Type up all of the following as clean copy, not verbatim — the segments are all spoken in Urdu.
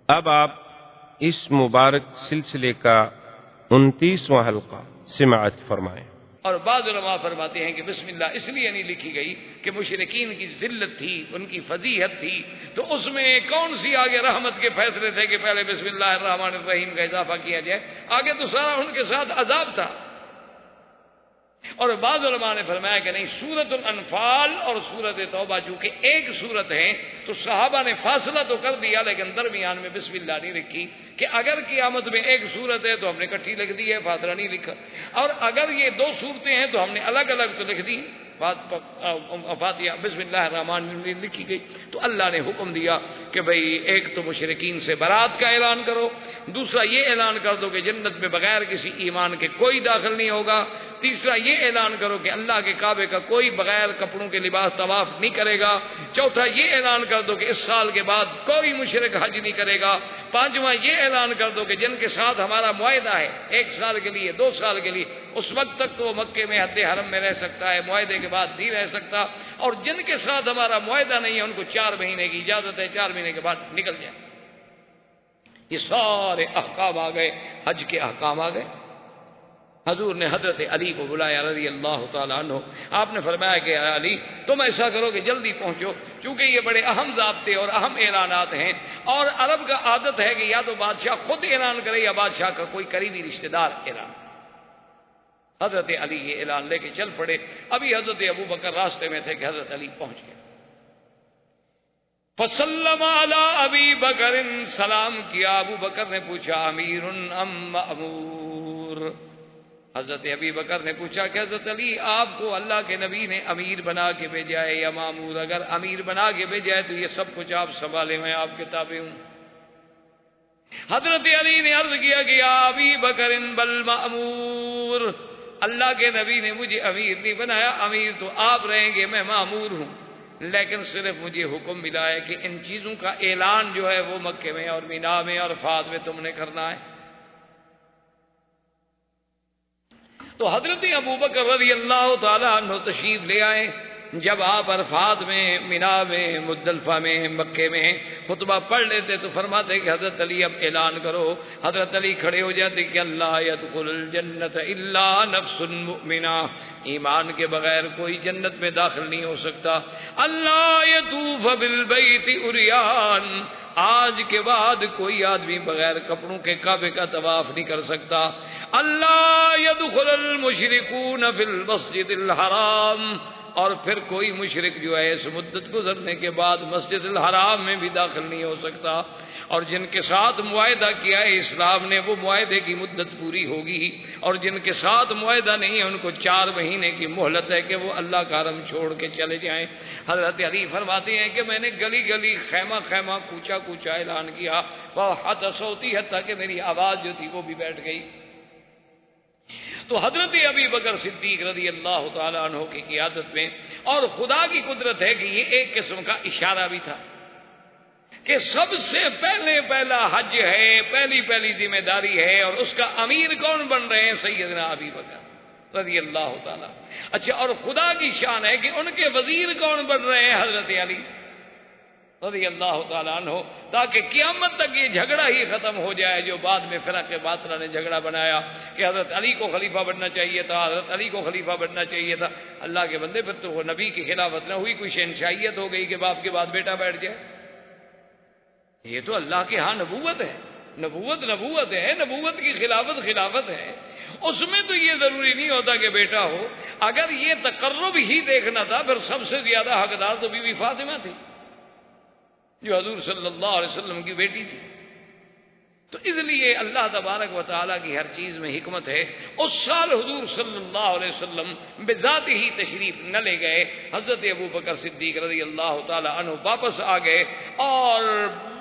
اب آپ اس مبارک سلسلے کا 29واں حلقہ سماعت فرمائیں۔ اور بعض علماء فرماتے ہیں کہ بسم اللہ اس لیے نہیں لکھی گئی کہ مشرکین کی ذلت تھی، ان کی فضیحت تھی، تو اس میں کون سی آگے رحمت کے فیصلے تھے کہ پہلے بسم اللہ الرحمن الرحیم کا اضافہ کیا جائے؟ آگے تو سارا ان کے ساتھ عذاب تھا۔ اور بعض علماء نے فرمایا کہ نہیں، سورۃ الانفال اور سورۃ توبہ چونکہ ایک سورت ہے تو صحابہ نے فاصلہ تو کر دیا، لیکن درمیان میں بسم اللہ نہیں رکھی کہ اگر قیامت میں ایک سورت ہے تو ہم نے اکٹھی لکھ دی ہے، فاصلہ نہیں لکھا، اور اگر یہ دو سورتیں ہیں تو ہم نے الگ الگ تو لکھ دی فاتحہ بسم اللہ الرحمن الرحیم لکھی گئی۔ تو اللہ نے حکم دیا کہ بھئی ایک تو مشرکین سے برات کا اعلان کرو، دوسرا یہ اعلان کر دو کہ جنت میں بغیر کسی ایمان کے کوئی داخل نہیں ہوگا، تیسرا یہ اعلان کرو کہ اللہ کے کعبے کا کوئی بغیر کپڑوں کے لباس طواف نہیں کرے گا، چوتھا یہ اعلان کر دو کہ اس سال کے بعد کوئی مشرک حج نہیں کرے گا، پانچواں یہ اعلان کر دو کہ جن کے ساتھ ہمارا معاہدہ ہے 1 سال کے لیے 2 سال کے لیے، اس وقت تک تو وہ مکے میں حد حرم میں رہ سکتا ہے، معاہدے کے بعد نہیں رہ سکتا، اور جن کے ساتھ ہمارا معاہدہ نہیں ہے ان کو 4 مہینے کی اجازت ہے، 4 مہینے کے بعد نکل جائے۔ یہ سارے احکام آ گئے، حج کے احکام آ گئے۔ حضور نے حضرت علی کو بلایا رضی اللہ تعالیٰ عنہ، آپ نے فرمایا کہ علی تم ایسا کرو کہ جلدی پہنچو، چونکہ یہ بڑے اہم ضابطے اور اہم اعلانات ہیں، اور عرب کا عادت ہے کہ یا تو بادشاہ خود اعلان کرے یا بادشاہ کا کوئی قریبی رشتہ دار اعلان۔ حضرت علی یہ اعلان لے کے چل پڑے، ابھی حضرت ابو بکر راستے میں تھے کہ حضرت علی پہنچ گئے۔ فسلم علی ابی بکر، سلام کیا، ابو بکر نے پوچھا امیر ام مأمور؟ حضرت ابی بکر نے پوچھا کہ حضرت علی آپ کو اللہ کے نبی نے امیر بنا کے بھیجا ہے یا مامور؟ اگر امیر بنا کے بھیجا ہے تو یہ سب کچھ آپ سنبھالیں، میں آپ کے تابع ہوں۔ حضرت علی نے عرض کیا کہ یا ابی بکر بل مأمور، اللہ کے نبی نے مجھے امیر نہیں بنایا، امیر تو آپ رہیں گے، میں مامور ہوں، لیکن صرف مجھے حکم ملا ہے کہ ان چیزوں کا اعلان جو ہے وہ مکے میں اور مینا میں اور عرفات میں تم نے کرنا ہے۔ تو حضرت ابو بکر رضی اللہ تعالیٰ عنہ تشریف لے آئے۔ جب آپ عرفات میں، مینا میں، مزدلفہ میں، مکے میں خطبہ پڑھ لیتے تو فرماتے کہ حضرت علی اب اعلان کرو۔ حضرت علی کھڑے ہو جاتے کہ اللہ يدخل الجنت الا نفس مؤمنہ، ایمان کے بغیر کوئی جنت میں داخل نہیں ہو سکتا۔ اللہ يطوف بالبیت عریان، آج کے بعد کوئی آدمی بغیر کپڑوں کے کعبے کا طواف نہیں کر سکتا۔ اللہ يدخل المشرکون فی المسجد الحرام، اور پھر کوئی مشرک جو ہے اس مدت گزرنے کے بعد مسجد الحرام میں بھی داخل نہیں ہو سکتا، اور جن کے ساتھ معاہدہ کیا ہے اسلام نے وہ معاہدے کی مدت پوری ہوگی، اور جن کے ساتھ معاہدہ نہیں ہے ان کو 4 مہینے کی مہلت ہے کہ وہ اللہ کا حرم چھوڑ کے چلے جائیں۔ حضرت علی فرماتے ہیں کہ میں نے گلی گلی، خیمہ خیمہ، کوچا کوچا اعلان کیا، وحد صوتی، حتیٰ کہ میری آواز جو تھی وہ بھی بیٹھ گئی۔ تو حضرت ابی بکر صدیق رضی اللہ تعالیٰ عنہ کی قیادت میں، اور خدا کی قدرت ہے کہ یہ ایک قسم کا اشارہ بھی تھا کہ سب سے پہلا حج ہے، پہلی ذمہ داری ہے، اور اس کا امیر کون بن رہے ہیں؟ سیدنا ابی بکر رضی اللہ تعالیٰ۔ اچھا، اور خدا کی شان ہے کہ ان کے وزیر کون بن رہے ہیں؟ حضرت علی رضی اللہ تعالیٰ عنہ، تاکہ قیامت تک یہ جھگڑا ہی ختم ہو جائے جو بعد میں فرق باطلہ نے جھگڑا بنایا کہ حضرت علی کو خلیفہ بننا چاہیے تھا، حضرت علی کو خلیفہ بننا چاہیے تھا۔ اللہ کے بندے، پھر تو وہ نبی کی خلافت نہ ہوئی، کوئی شہنشاہیت ہو گئی کہ باپ کے بعد بیٹا بیٹھ جائے۔ یہ تو اللہ کے ہاں نبوت ہے، نبوت ہے، نبوت کی خلافت ہے، اس میں تو یہ ضروری نہیں ہوتا کہ بیٹا ہو۔ اگر یہ تقرب ہی دیکھنا تھا پھر سب سے زیادہ حقدار تو بی بی فاطمہ تھی جو حضور صلی اللہ علیہ وسلم کی بیٹی تھی۔ تو اس لیے اللہ تبارک و تعالیٰ کی ہر چیز میں حکمت ہے۔ اس سال حضور صلی اللہ علیہ وسلم بذات ہی تشریف نہ لے گئے، حضرت ابو بکر صدیق رضی اللہ تعالیٰ عنہ واپس آ گئے، اور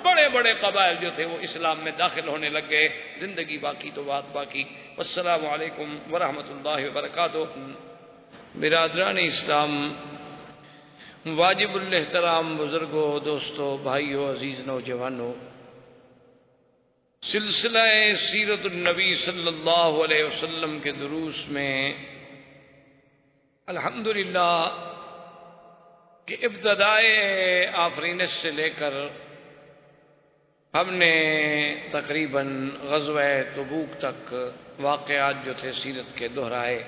بڑے بڑے قبائل جو تھے وہ اسلام میں داخل ہونے لگ گئے۔ زندگی باقی تو بات باقی۔ والسلام علیکم ورحمۃ اللہ وبرکاتہ۔ برادران اسلام، واجب الاحترام بزرگوں، دوستوں، بھائیوں، عزیز نوجوانوں، سلسلہ سیرت النبی صلی اللہ علیہ وسلم کے دروس میں الحمدللہ کہ ابتدائے آفرینش سے لے کر ہم نے تقریباً غزوہ تبوک تک واقعات جو تھے سیرت کے دہرائے۔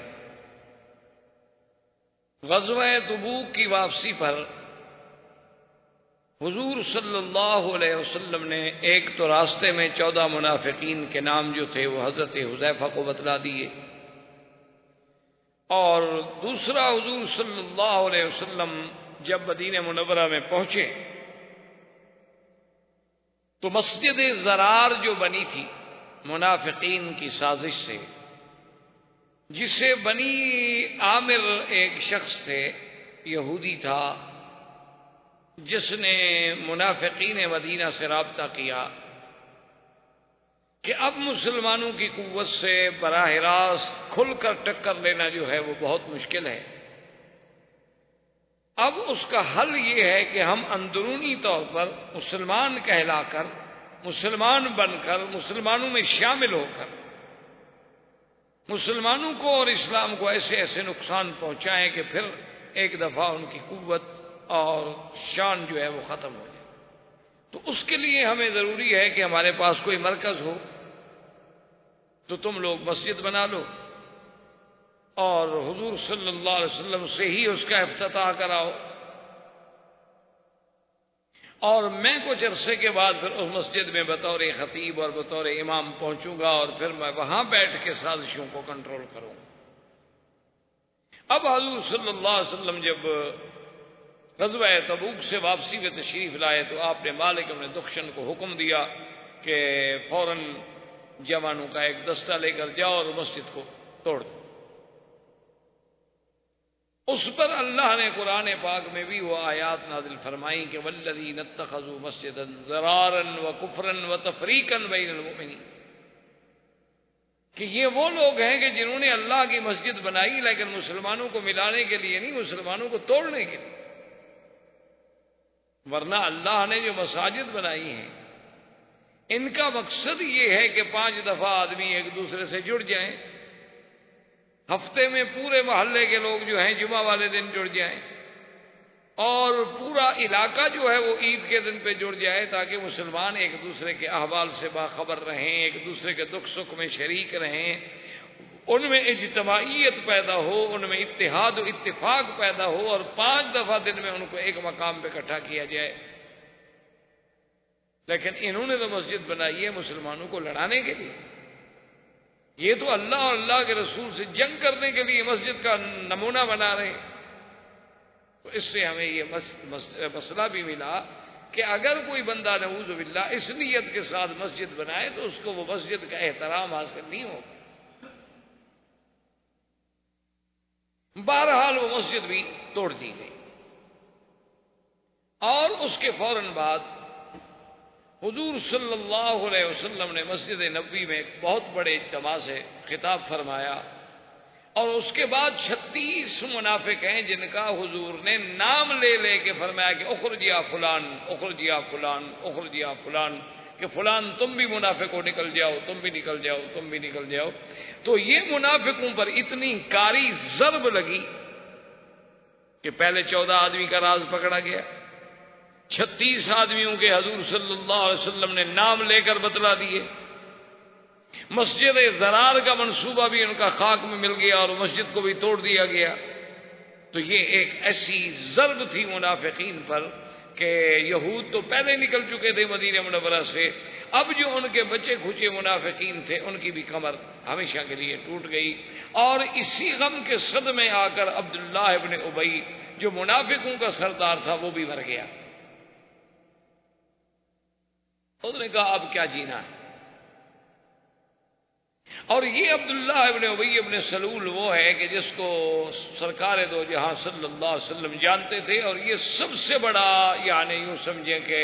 غزوہ تبوک کی واپسی پر حضور صلی اللہ علیہ وسلم نے ایک تو راستے میں 14 منافقین کے نام جو تھے وہ حضرت حذیفہ کو بتلا دیے، اور دوسرا حضور صلی اللہ علیہ وسلم جب مدینہ منورہ میں پہنچے تو مسجد زرار جو بنی تھی منافقین کی سازش سے، جسے بنی عامر ایک شخص تھے، یہودی تھا، جس نے منافقین مدینہ سے رابطہ کیا کہ اب مسلمانوں کی قوت سے براہ راست کھل کر ٹکر لینا جو ہے وہ بہت مشکل ہے۔ اب اس کا حل یہ ہے کہ ہم اندرونی طور پر مسلمان کہلا کر، مسلمان بن کر، مسلمانوں میں شامل ہو کر مسلمانوں کو اور اسلام کو ایسے ایسے نقصان پہنچائیں کہ پھر ایک دفعہ ان کی قوت اور شان جو ہے وہ ختم ہو جائے۔ تو اس کے لیے ہمیں ضروری ہے کہ ہمارے پاس کوئی مرکز ہو، تو تم لوگ مسجد بنا لو اور حضور صلی اللہ علیہ وسلم سے ہی اس کا افتتاح کراؤ، اور میں کچھ عرصے کے بعد پھر اس مسجد میں بطور خطیب اور بطور امام پہنچوں گا، اور پھر میں وہاں بیٹھ کے سازشوں کو کنٹرول کروں گا۔ اب حضور صلی اللہ علیہ وسلم جب غزوہ تبوک سے واپسی میں تشریف لائے تو آپ نے مالک بن دخشن کو حکم دیا کہ فوراً جوانوں کا ایک دستہ لے کر جاؤ اور مسجد کو توڑ دو۔ اس پر اللہ نے قرآن پاک میں بھی وہ آیات نازل فرمائیں کہ والذین اتخذوا مسجدا ضرارا وکفرا وتفریقا بین المؤمنین، کہ یہ وہ لوگ ہیں کہ جنہوں نے اللہ کی مسجد بنائی لیکن مسلمانوں کو ملانے کے لیے نہیں، مسلمانوں کو توڑنے کے لیے۔ ورنہ اللہ نے جو مساجد بنائی ہیں ان کا مقصد یہ ہے کہ 5 دفعہ آدمی ایک دوسرے سے جڑ جائیں، ہفتے میں پورے محلے کے لوگ جو ہیں جمعہ والے دن جڑ جائیں، اور پورا علاقہ جو ہے وہ عید کے دن پہ جڑ جائے، تاکہ مسلمان ایک دوسرے کے احوال سے باخبر رہیں، ایک دوسرے کے دکھ سکھ میں شریک رہیں، ان میں اجتماعیت پیدا ہو، ان میں اتحاد و اتفاق پیدا ہو، اور 5 دفعہ دن میں ان کو ایک مقام پہ اکٹھا کیا جائے۔ لیکن انہوں نے تو مسجد بنائی ہے مسلمانوں کو لڑانے کے لیے، یہ تو اللہ اور اللہ کے رسول سے جنگ کرنے کے لیے مسجد کا نمونہ بنا رہے ہیں۔ تو اس سے ہمیں یہ مسئلہ بھی ملا کہ اگر کوئی بندہ نعوذ باللہ اس نیت کے ساتھ مسجد بنائے تو اس کو وہ مسجد کا احترام حاصل نہیں ہوگا۔ بہرحال وہ مسجد بھی توڑ دی گئی، اور اس کے فوراً بعد حضور صلی اللہ علیہ وسلم نے مسجد نبوی میں ایک بہت بڑے اجتماع سے خطاب فرمایا، اور اس کے بعد 36 منافق ہیں جن کا حضور نے نام لے لے کے فرمایا کہ اخرج یا فلان، اخرج یا فلان، اخرج یا فلان، کہ فلان تم بھی منافق ہو، نکل جاؤ، تم بھی نکل جاؤ، تم بھی نکل جاؤ۔ تو یہ منافقوں پر اتنی کاری ضرب لگی کہ پہلے 14 آدمی کا راز پکڑا گیا، 36 آدمیوں کے حضور صلی اللہ علیہ وسلم نے نام لے کر بتلا دیے، مسجد زرار کا منصوبہ بھی ان کا خاک میں مل گیا اور مسجد کو بھی توڑ دیا گیا۔ تو یہ ایک ایسی ضرب تھی منافقین پر کہ یہود تو پہلے نکل چکے تھے مدینہ منورہ سے، اب جو ان کے بچے کھچے منافقین تھے ان کی بھی کمر ہمیشہ کے لیے ٹوٹ گئی، اور اسی غم کے صدمے آ کر عبداللہ ابن ابی جو منافقوں کا سردار تھا وہ بھی مر گیا۔ اس نے کہا اب کیا جینا ہے۔ اور یہ عبداللہ ابن ابی ابن سلول وہ ہے کہ جس کو سرکار دو جہاں صلی اللہ علیہ وسلم جانتے تھے، اور یہ سب سے بڑا یعنی یوں سمجھیں کہ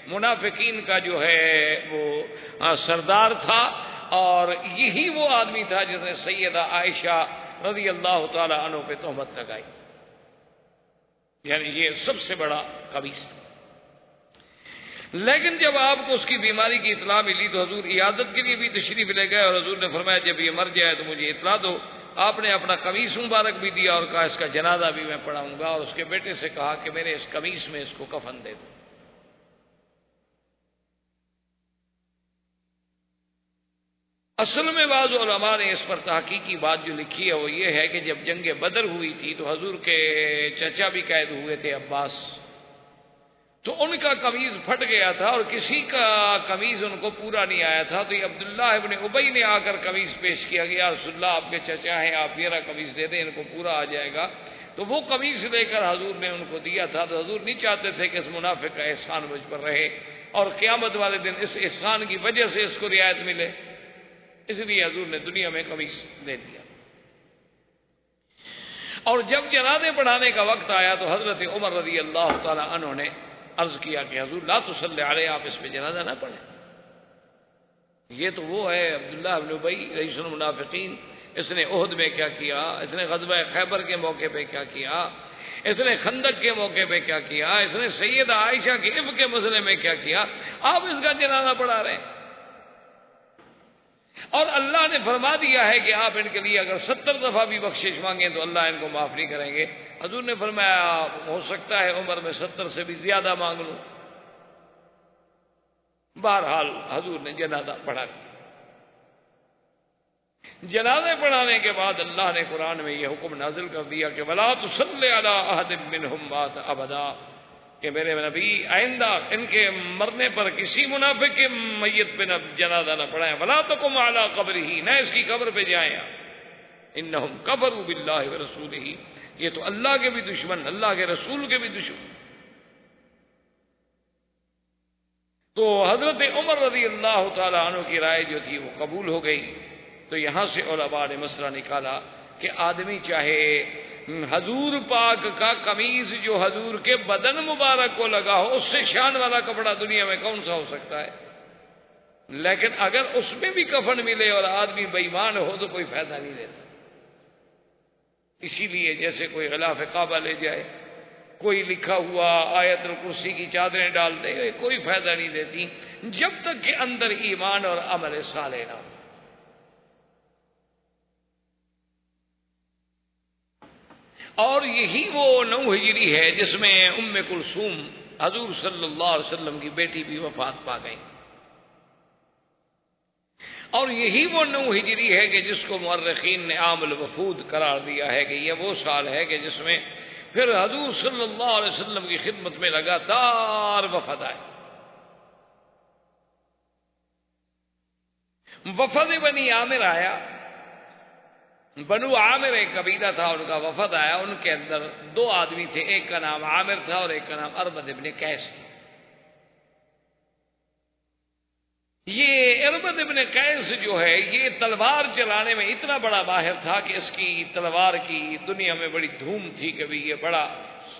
منافقین کا جو ہے وہ سردار تھا، اور یہی وہ آدمی تھا جس نے سیدہ عائشہ رضی اللہ تعالی عنہ پہ تہمت لگائی، یعنی یہ سب سے بڑا خبیث تھا۔ لیکن جب آپ کو اس کی بیماری کی اطلاع ملی تو حضور عیادت کے لیے بھی تشریف لے گئے، اور حضور نے فرمایا جب یہ مر جائے تو مجھے اطلاع دو۔ آپ نے اپنا قمیص مبارک بھی دیا اور کہا اس کا جنازہ بھی میں پڑھاؤں گا، اور اس کے بیٹے سے کہا کہ میرے اس قمیص میں اس کو کفن دے دو۔ اصل میں بعض علماء نے اس پر تحقیقی بات جو لکھی ہے وہ یہ ہے کہ جب جنگ بدر ہوئی تھی تو حضور کے چچا بھی قید ہوئے تھے عباس، تو ان کا قمیض پھٹ گیا تھا اور کسی کا قمیض ان کو پورا نہیں آیا تھا، تو یہ عبداللہ ابن ابی نے آ کر قمیض پیش کیا کہ یا رسول اللہ آپ کے چچا ہیں، آپ میرا قمیض دے دیں، ان کو پورا آ جائے گا۔ تو وہ قمیض لے کر حضور نے ان کو دیا تھا، تو حضور نہیں چاہتے تھے کہ اس منافق کا احسان مجھ پر رہے اور قیامت والے دن اس احسان کی وجہ سے اس کو رعایت ملے، اس لیے حضور نے دنیا میں قمیض دے دیا۔ اور جب جنازے پڑھانے کا وقت آیا تو حضرت عمر رضی اللہ تعالی عنہ نے عرض کیا کہ حضور لا تصلی علیہ، آپ اس پہ جنازہ نہ پڑھیں، یہ تو وہ ہے عبداللہ بن ابی رئیس المنافقین، اس نے عہد میں کیا کیا، اس نے غزوہ خیبر کے موقع پہ کیا کیا، اس نے خندق کے موقع پہ کیا کیا، اس نے سیدہ عائشہ کے عفق کے مسئلے میں کیا کیا، آپ اس کا جنازہ پڑھا رہے ہیں۔ اور اللہ نے فرما دیا ہے کہ آپ ان کے لیے اگر 70 دفعہ بھی بخشش مانگیں تو اللہ ان کو معاف نہیں کریں گے۔ حضور نے فرمایا ہو سکتا ہے عمر میں 70 سے بھی زیادہ مانگ لوں۔ بہرحال حضور نے جنازہ پڑھا۔ جنازے پڑھانے کے بعد اللہ نے قرآن میں یہ حکم نازل کر دیا کہ وَلَا تُصَلِّ عَلَىٰ أَحَدٍ مِّنْهُمْ مَاتَ أَبَدًا، کہ میرے نبی آئندہ ان کے مرنے پر کسی منافق کے میت پہ نہ جنازہ نہ پڑھائیں، وَلَا تَقُمْ عَلَىٰ قَبْرِهِ، نہ اس کی قبر پہ جائیں، إِنَّهُمْ كَفَرُوا بِاللَّهِ وَرَسُولِهِ، یہ تو اللہ کے بھی دشمن، اللہ کے رسول کے بھی دشمن۔ تو حضرت عمر رضی اللہ تعالی عنہ کی رائے جو تھی وہ قبول ہو گئی۔ تو یہاں سے علماء نے مسئلہ نکالا کہ آدمی چاہے حضور پاک کا قمیض جو حضور کے بدن مبارک کو لگا ہو، اس سے شان والا کپڑا دنیا میں کون سا ہو سکتا ہے، لیکن اگر اس میں بھی کفن ملے اور آدمی بے ایمان ہو تو کوئی فائدہ نہیں دیتا۔ اسی لیے جیسے کوئی غلاف کعبہ لے جائے، کوئی لکھا ہوا آیت الکرسی کی چادریں ڈال دے، کوئی فائدہ نہیں دیتی جب تک کہ اندر ایمان اور عمل صالح نہ ہو۔ اور یہی وہ 9 ہجری ہے جس میں ام کلثوم حضور صلی اللہ علیہ وسلم کی بیٹی بھی وفات پا گئی، اور یہی وہ 9 ہجری ہے کہ جس کو مورخین نے عام الوفود قرار دیا ہے کہ یہ وہ سال ہے کہ جس میں پھر حضور صلی اللہ علیہ وسلم کی خدمت میں لگاتار وفد آئے۔ وفد بنی عامر آیا، بنو عامر ایک قبیلہ تھا، ان کا وفد آیا، ان کے اندر 2 آدمی تھے، ایک کا نام عامر تھا اور ایک کا نام اربد ابن قیس تھا۔ یہ اربد ابن قیس جو ہے یہ تلوار چلانے میں اتنا بڑا ماہر تھا کہ اس کی تلوار کی دنیا میں بڑی دھوم تھی کہ بھی یہ بڑا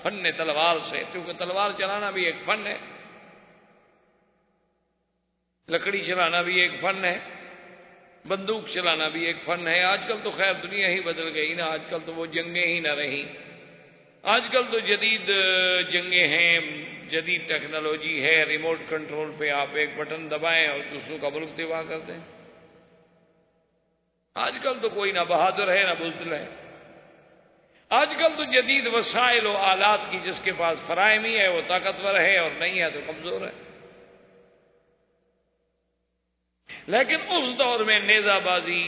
فن تلوار سے، کیونکہ تلوار چلانا بھی ایک فن ہے، لکڑی چلانا بھی ایک فن ہے، بندوق چلانا بھی ایک فن ہے۔ آج کل تو خیر دنیا ہی بدل گئی نا، آج کل تو وہ جنگیں ہی نہ رہیں، آج کل تو جدید جنگیں ہیں، جدید ٹیکنالوجی ہے، ریموٹ کنٹرول پہ آپ ایک بٹن دبائیں اور دوسروں کا ملک تباہ کر دیں۔ آج کل تو کوئی نہ بہادر ہے نہ بزدل ہے، آج کل تو جدید وسائل و آلات کی جس کے پاس فراہمی ہے وہ طاقتور ہے اور نہیں ہے تو کمزور ہے۔ لیکن اس دور میں نیزہ بازی،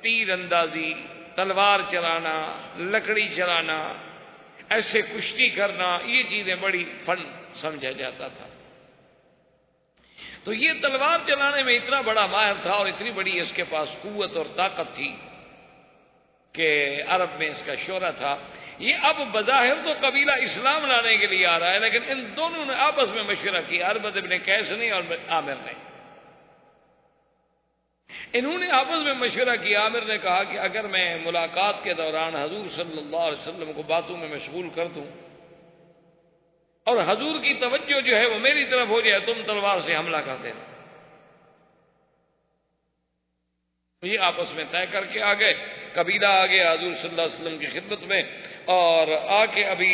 تیر اندازی، تلوار چلانا، لکڑی چلانا، ایسے کشتی کرنا، یہ چیزیں بڑی فن سمجھا جاتا تھا۔ تو یہ تلوار چلانے میں اتنا بڑا ماہر تھا اور اتنی بڑی اس کے پاس قوت اور طاقت تھی کہ عرب میں اس کا شہرہ تھا۔ یہ اب بظاہر تو قبیلہ اسلام لانے کے لیے آ رہا ہے، لیکن ان دونوں نے آپس میں مشورہ کیا، اربد ابن قیس نے اور عامر نے۔ انہوں نے آپس میں مشورہ کیا، عامر نے کہا کہ اگر میں ملاقات کے دوران حضور صلی اللہ علیہ وسلم کو باتوں میں مشغول کر دوں اور حضور کی توجہ جو ہے وہ میری طرف ہو جائے، تم تلوار سے حملہ کر دینا۔ یہ آپس میں طے کر کے آ گئے، قبیلہ آ گیا حضور صلی اللہ علیہ وسلم کی خدمت میں، اور آ کے ابھی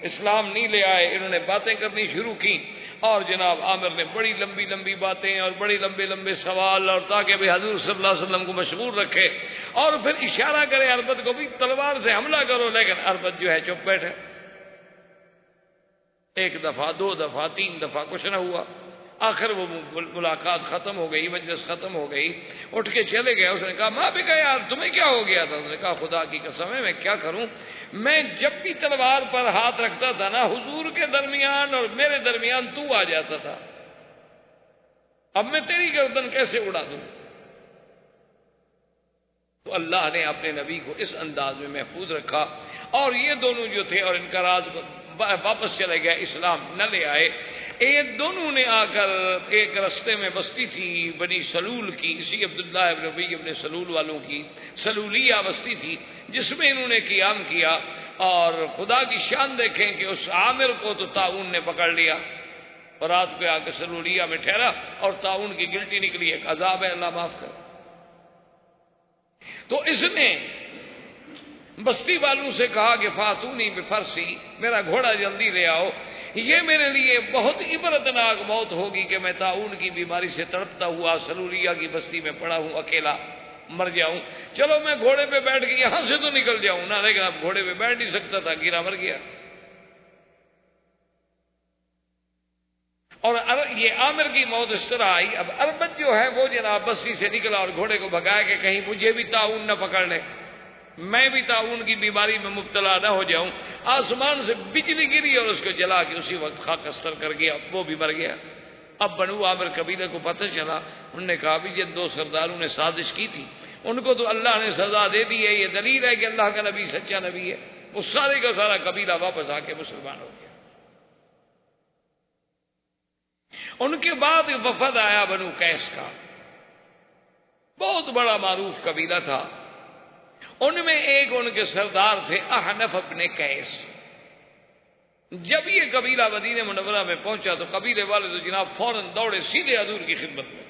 اسلام نہیں لے آئے، انہوں نے باتیں کرنی شروع کی، اور جناب عامر نے بڑی لمبی لمبی باتیں اور بڑی لمبے لمبے سوال، اور تاکہ بھی حضور صلی اللہ علیہ وسلم کو مشغول رکھے، اور پھر اشارہ کرے اربد کو بھی تلوار سے حملہ کرو، لیکن اربد جو ہے چپ بیٹھے۔ 1 دفعہ 2 دفعہ 3 دفعہ کچھ نہ ہوا، آخر وہ ملاقات ختم ہو گئی، مجلس ختم ہو گئی، اٹھ کے چلے گئے. اس نے کہا ماں بھی کہا یار تمہیں کیا ہو گیا تھا؟ اس نے کہا خدا کی قسم ہے میں کیا کروں، میں جب بھی تلوار پر ہاتھ رکھتا تھا نا حضور کے درمیان اور میرے درمیان تو آ جاتا تھا، اب میں تیری گردن کیسے اڑا دوں؟ تو اللہ نے اپنے نبی کو اس انداز میں محفوظ رکھا، اور یہ دونوں جو تھے اور ان کا راز واپس چلے گئے، اسلام نہ لے آئے. ایک دونوں نے آ کر ایک رستے میں بستی تھی بنی سلول کی، اسی عبداللہ ابن ابی ابن سلول والوں کی سلولیہ بستی تھی، جس میں انہوں نے قیام کیا. اور خدا کی شان دیکھیں کہ اس عامر کو تو طاعون نے پکڑ لیا اور رات کو آ کے سلولیہ میں ٹھہرا، اور طاعون کی گلٹی نکلی، ایک عذاب ہے، اللہ معاف کر. تو اس نے بستی والوں سے کہا کہ فاتونی بفرسی، میرا گھوڑا جلدی لے آؤ، یہ میرے لیے بہت عبرتناک موت ہوگی کہ میں طاعون کی بیماری سے تڑپتا ہوا سلولیہ کی بستی میں پڑا ہوں، اکیلا مر جاؤں. چلو میں گھوڑے پہ بیٹھ کے یہاں سے تو نکل جاؤں نا، لیکن اب گھوڑے پہ بیٹھ نہیں سکتا تھا، گرا مر گیا. اور یہ عامر کی موت اس طرح آئی. اب اربد جو ہے وہ جناب بستی سے نکلا اور گھوڑے کو بھگایا کہ کہیں مجھے بھی طاعون نہ پکڑ لے، میں بھی طاعون کی بیماری میں مبتلا نہ ہو جاؤں. آسمان سے بجلی گری اور اس کو جلا کے اسی وقت خاکستر کر گیا، وہ بھی مر گیا. اب بنو عامر قبیلے کو پتہ چلا، انہوں نے کہا بھی یہ دو سرداروں نے سازش کی تھی، ان کو تو اللہ نے سزا دے دی ہے، یہ دلیل ہے کہ اللہ کا نبی سچا نبی ہے. وہ سارے کا سارا قبیلہ واپس آ کے مسلمان ہو گیا. ان کے بعد وفد آیا بنو قیس کا، بہت بڑا معروف قبیلہ تھا. ان میں ایک ان کے سردار تھے احنف ابن قیس. جب یہ قبیلہ مدینہ منورہ میں پہنچا تو قبیلے والے تو جناب فوراً دوڑے سیدھے حضور کی خدمت میں،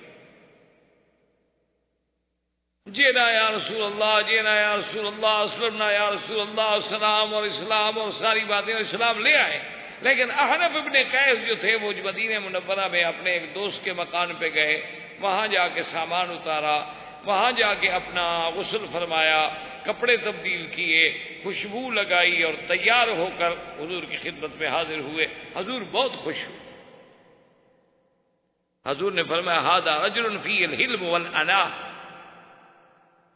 جینا یا رسول اللہ، جینا یا رسول اللہ، اسلمنا یا رسول اللہ، سلام اور اسلام اور ساری باتیں، اور اسلام لے آئے. لیکن احنف ابن قیس جو تھے وہ مدینہ منورہ میں اپنے ایک دوست کے مکان پہ گئے، وہاں جا کے سامان اتارا، وہاں جا کے اپنا غسل فرمایا، کپڑے تبدیل کیے، خوشبو لگائی اور تیار ہو کر حضور کی خدمت میں حاضر ہوئے. حضور بہت خوش ہوئے. حضور نے فرمایا ھذا رجل فیہ الحلم والانا،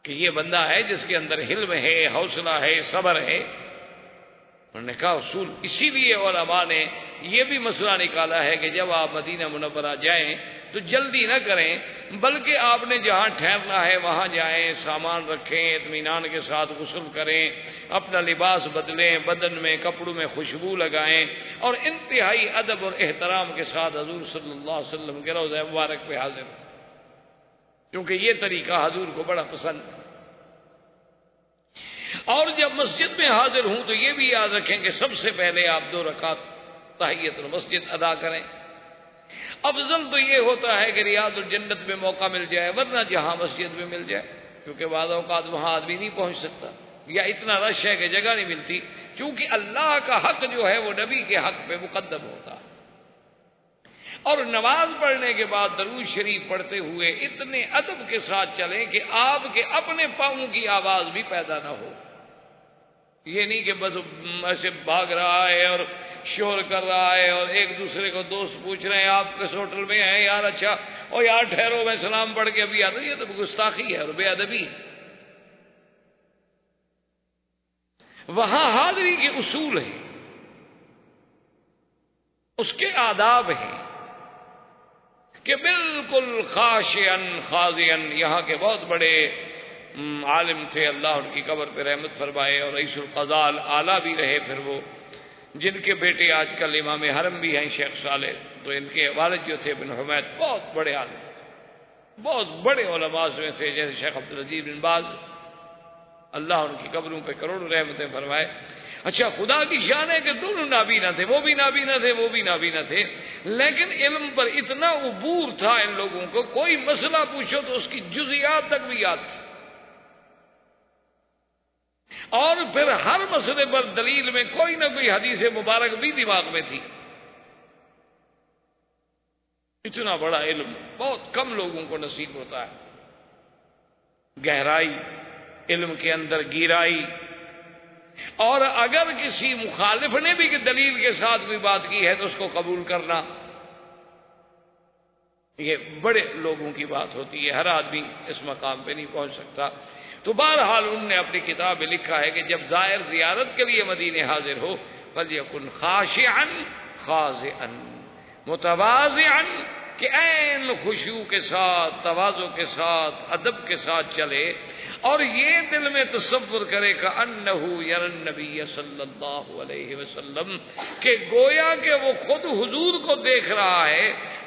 کہ یہ بندہ ہے جس کے اندر حلم ہے، حوصلہ ہے، صبر ہے. انہوں نے کہا اصول اسی لیے علماء نے یہ بھی مسئلہ نکالا ہے کہ جب آپ مدینہ منورہ جائیں تو جلدی نہ کریں، بلکہ آپ نے جہاں ٹھہرنا ہے وہاں جائیں، سامان رکھیں، اطمینان کے ساتھ غسل کریں، اپنا لباس بدلیں، بدن میں کپڑوں میں خوشبو لگائیں، اور انتہائی ادب اور احترام کے ساتھ حضور صلی اللہ علیہ وسلم کے روضہ مبارک پہ حاضر ہوں، کیونکہ یہ طریقہ حضور کو بڑا پسند. اور جب مسجد میں حاضر ہوں تو یہ بھی یاد رکھیں کہ سب سے پہلے آپ 2 رکعت تحیت المسجد ادا کریں. افضل تو یہ ہوتا ہے کہ ریاض الجنت میں موقع مل جائے، ورنہ جہاں مسجد میں مل جائے، کیونکہ بعض اوقات وہاں آدمی نہیں پہنچ سکتا یا اتنا رش ہے کہ جگہ نہیں ملتی، کیونکہ اللہ کا حق جو ہے وہ نبی کے حق پہ مقدم ہوتا ہے. اور نماز پڑھنے کے بعد درود شریف پڑھتے ہوئے اتنے ادب کے ساتھ چلیں کہ آپ کے اپنے پاؤں کی آواز بھی پیدا نہ ہو. یہ نہیں کہ بس ایسے بھاگ رہا ہے اور شور کر رہا ہے اور ایک دوسرے کو دوست پوچھ رہے ہیں آپ کس ہوٹل میں ہیں یار، اچھا اور یار ٹھہرو میں سلام پڑھ کے ابھی آتا. یہ تو گستاخی ہے اور بے ادبی. وہاں حاضری کے اصول ہیں، اس کے آداب ہیں کہ بالکل خاشعن خاضعن. یہاں کے بہت بڑے عالم تھے، اللہ ان کی قبر پہ رحمت فرمائے، اور رئیس القضاء اعلیٰ بھی رہے پھر وہ، جن کے بیٹے آج کل امام حرم بھی ہیں شیخ صالح. تو ان کے والد جو تھے بن حمید بہت بڑے عالم، بہت بڑے علماء میں تھے، جیسے شیخ عبدالعزیز بن باز، اللہ ان کی قبروں پہ کروڑوں رحمتیں فرمائے. اچھا خدا کی شان ہے کہ دونوں نابینا تھے، وہ بھی نابینا تھے، وہ بھی نابینا تھے، لیکن علم پر اتنا عبور تھا ان لوگوں کو، کوئی مسئلہ پوچھو تو اس کی جزیات تک بھی یاد تھی، اور پھر ہر مسئلے پر دلیل میں کوئی نہ کوئی حدیث مبارک بھی دماغ میں تھی. اتنا بڑا علم بہت کم لوگوں کو نصیب ہوتا ہے. گہرائی علم کے اندر، گہرائی. اور اگر کسی مخالف نے بھی دلیل کے ساتھ کوئی بات کی ہے تو اس کو قبول کرنا. یہ بڑے لوگوں کی بات ہوتی ہے، ہر آدمی اس مقام پہ نہیں پہنچ سکتا۔ تو بہرحال انہوں نے اپنی کتاب میں لکھا ہے کہ جب زائر زیارت کے لیے مدینے حاضر ہو فَلْيَكُنْ خَاشِعًا خَاضِعًا متواضعًا، کہ عین خشوع کے ساتھ، تواضع کے ساتھ، ادب کے ساتھ چلے، اور یہ دل میں تصور کرے کہ انہ یری النبی صلی اللہ علیہ وسلم، کہ گویا کہ وہ خود حضور کو دیکھ رہا ہے۔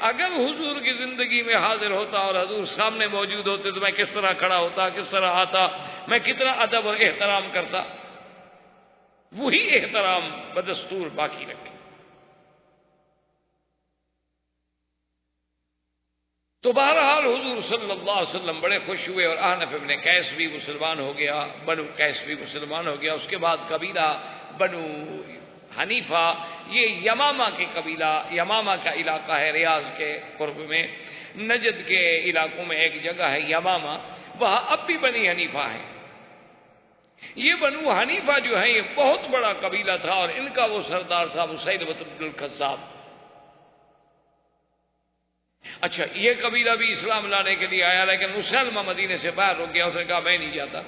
اگر حضور کی زندگی میں حاضر ہوتا اور حضور سامنے موجود ہوتے تو میں کس طرح کھڑا ہوتا، کس طرح آتا، میں کتنا ادب اور احترام کرتا، وہی احترام بدستور باقی رکھے۔ تو بہرحال حضور صلی اللہ علیہ وسلم بڑے خوش ہوئے، اور احنف ابن قیس بھی مسلمان ہو گیا، بنو قیس بھی مسلمان ہو گیا۔ اس کے بعد قبیلہ بنو حنیفہ، یہ یمامہ کے قبیلہ، یمامہ کا علاقہ ہے ریاض کے قرب میں، نجد کے علاقوں میں ایک جگہ ہے یمامہ، وہاں اب بھی بنی حنیفہ ہے۔ یہ بنو حنیفہ جو ہے یہ بہت بڑا قبیلہ تھا، اور ان کا وہ سردار تھا مسیلمہ بن الکذاب۔ اچھا، یہ قبیلہ بھی اسلام لانے کے لیے آیا، لیکن مسلمہ مدینے سے باہر ہو گیا، اس نے کہا میں نہیں جاتا۔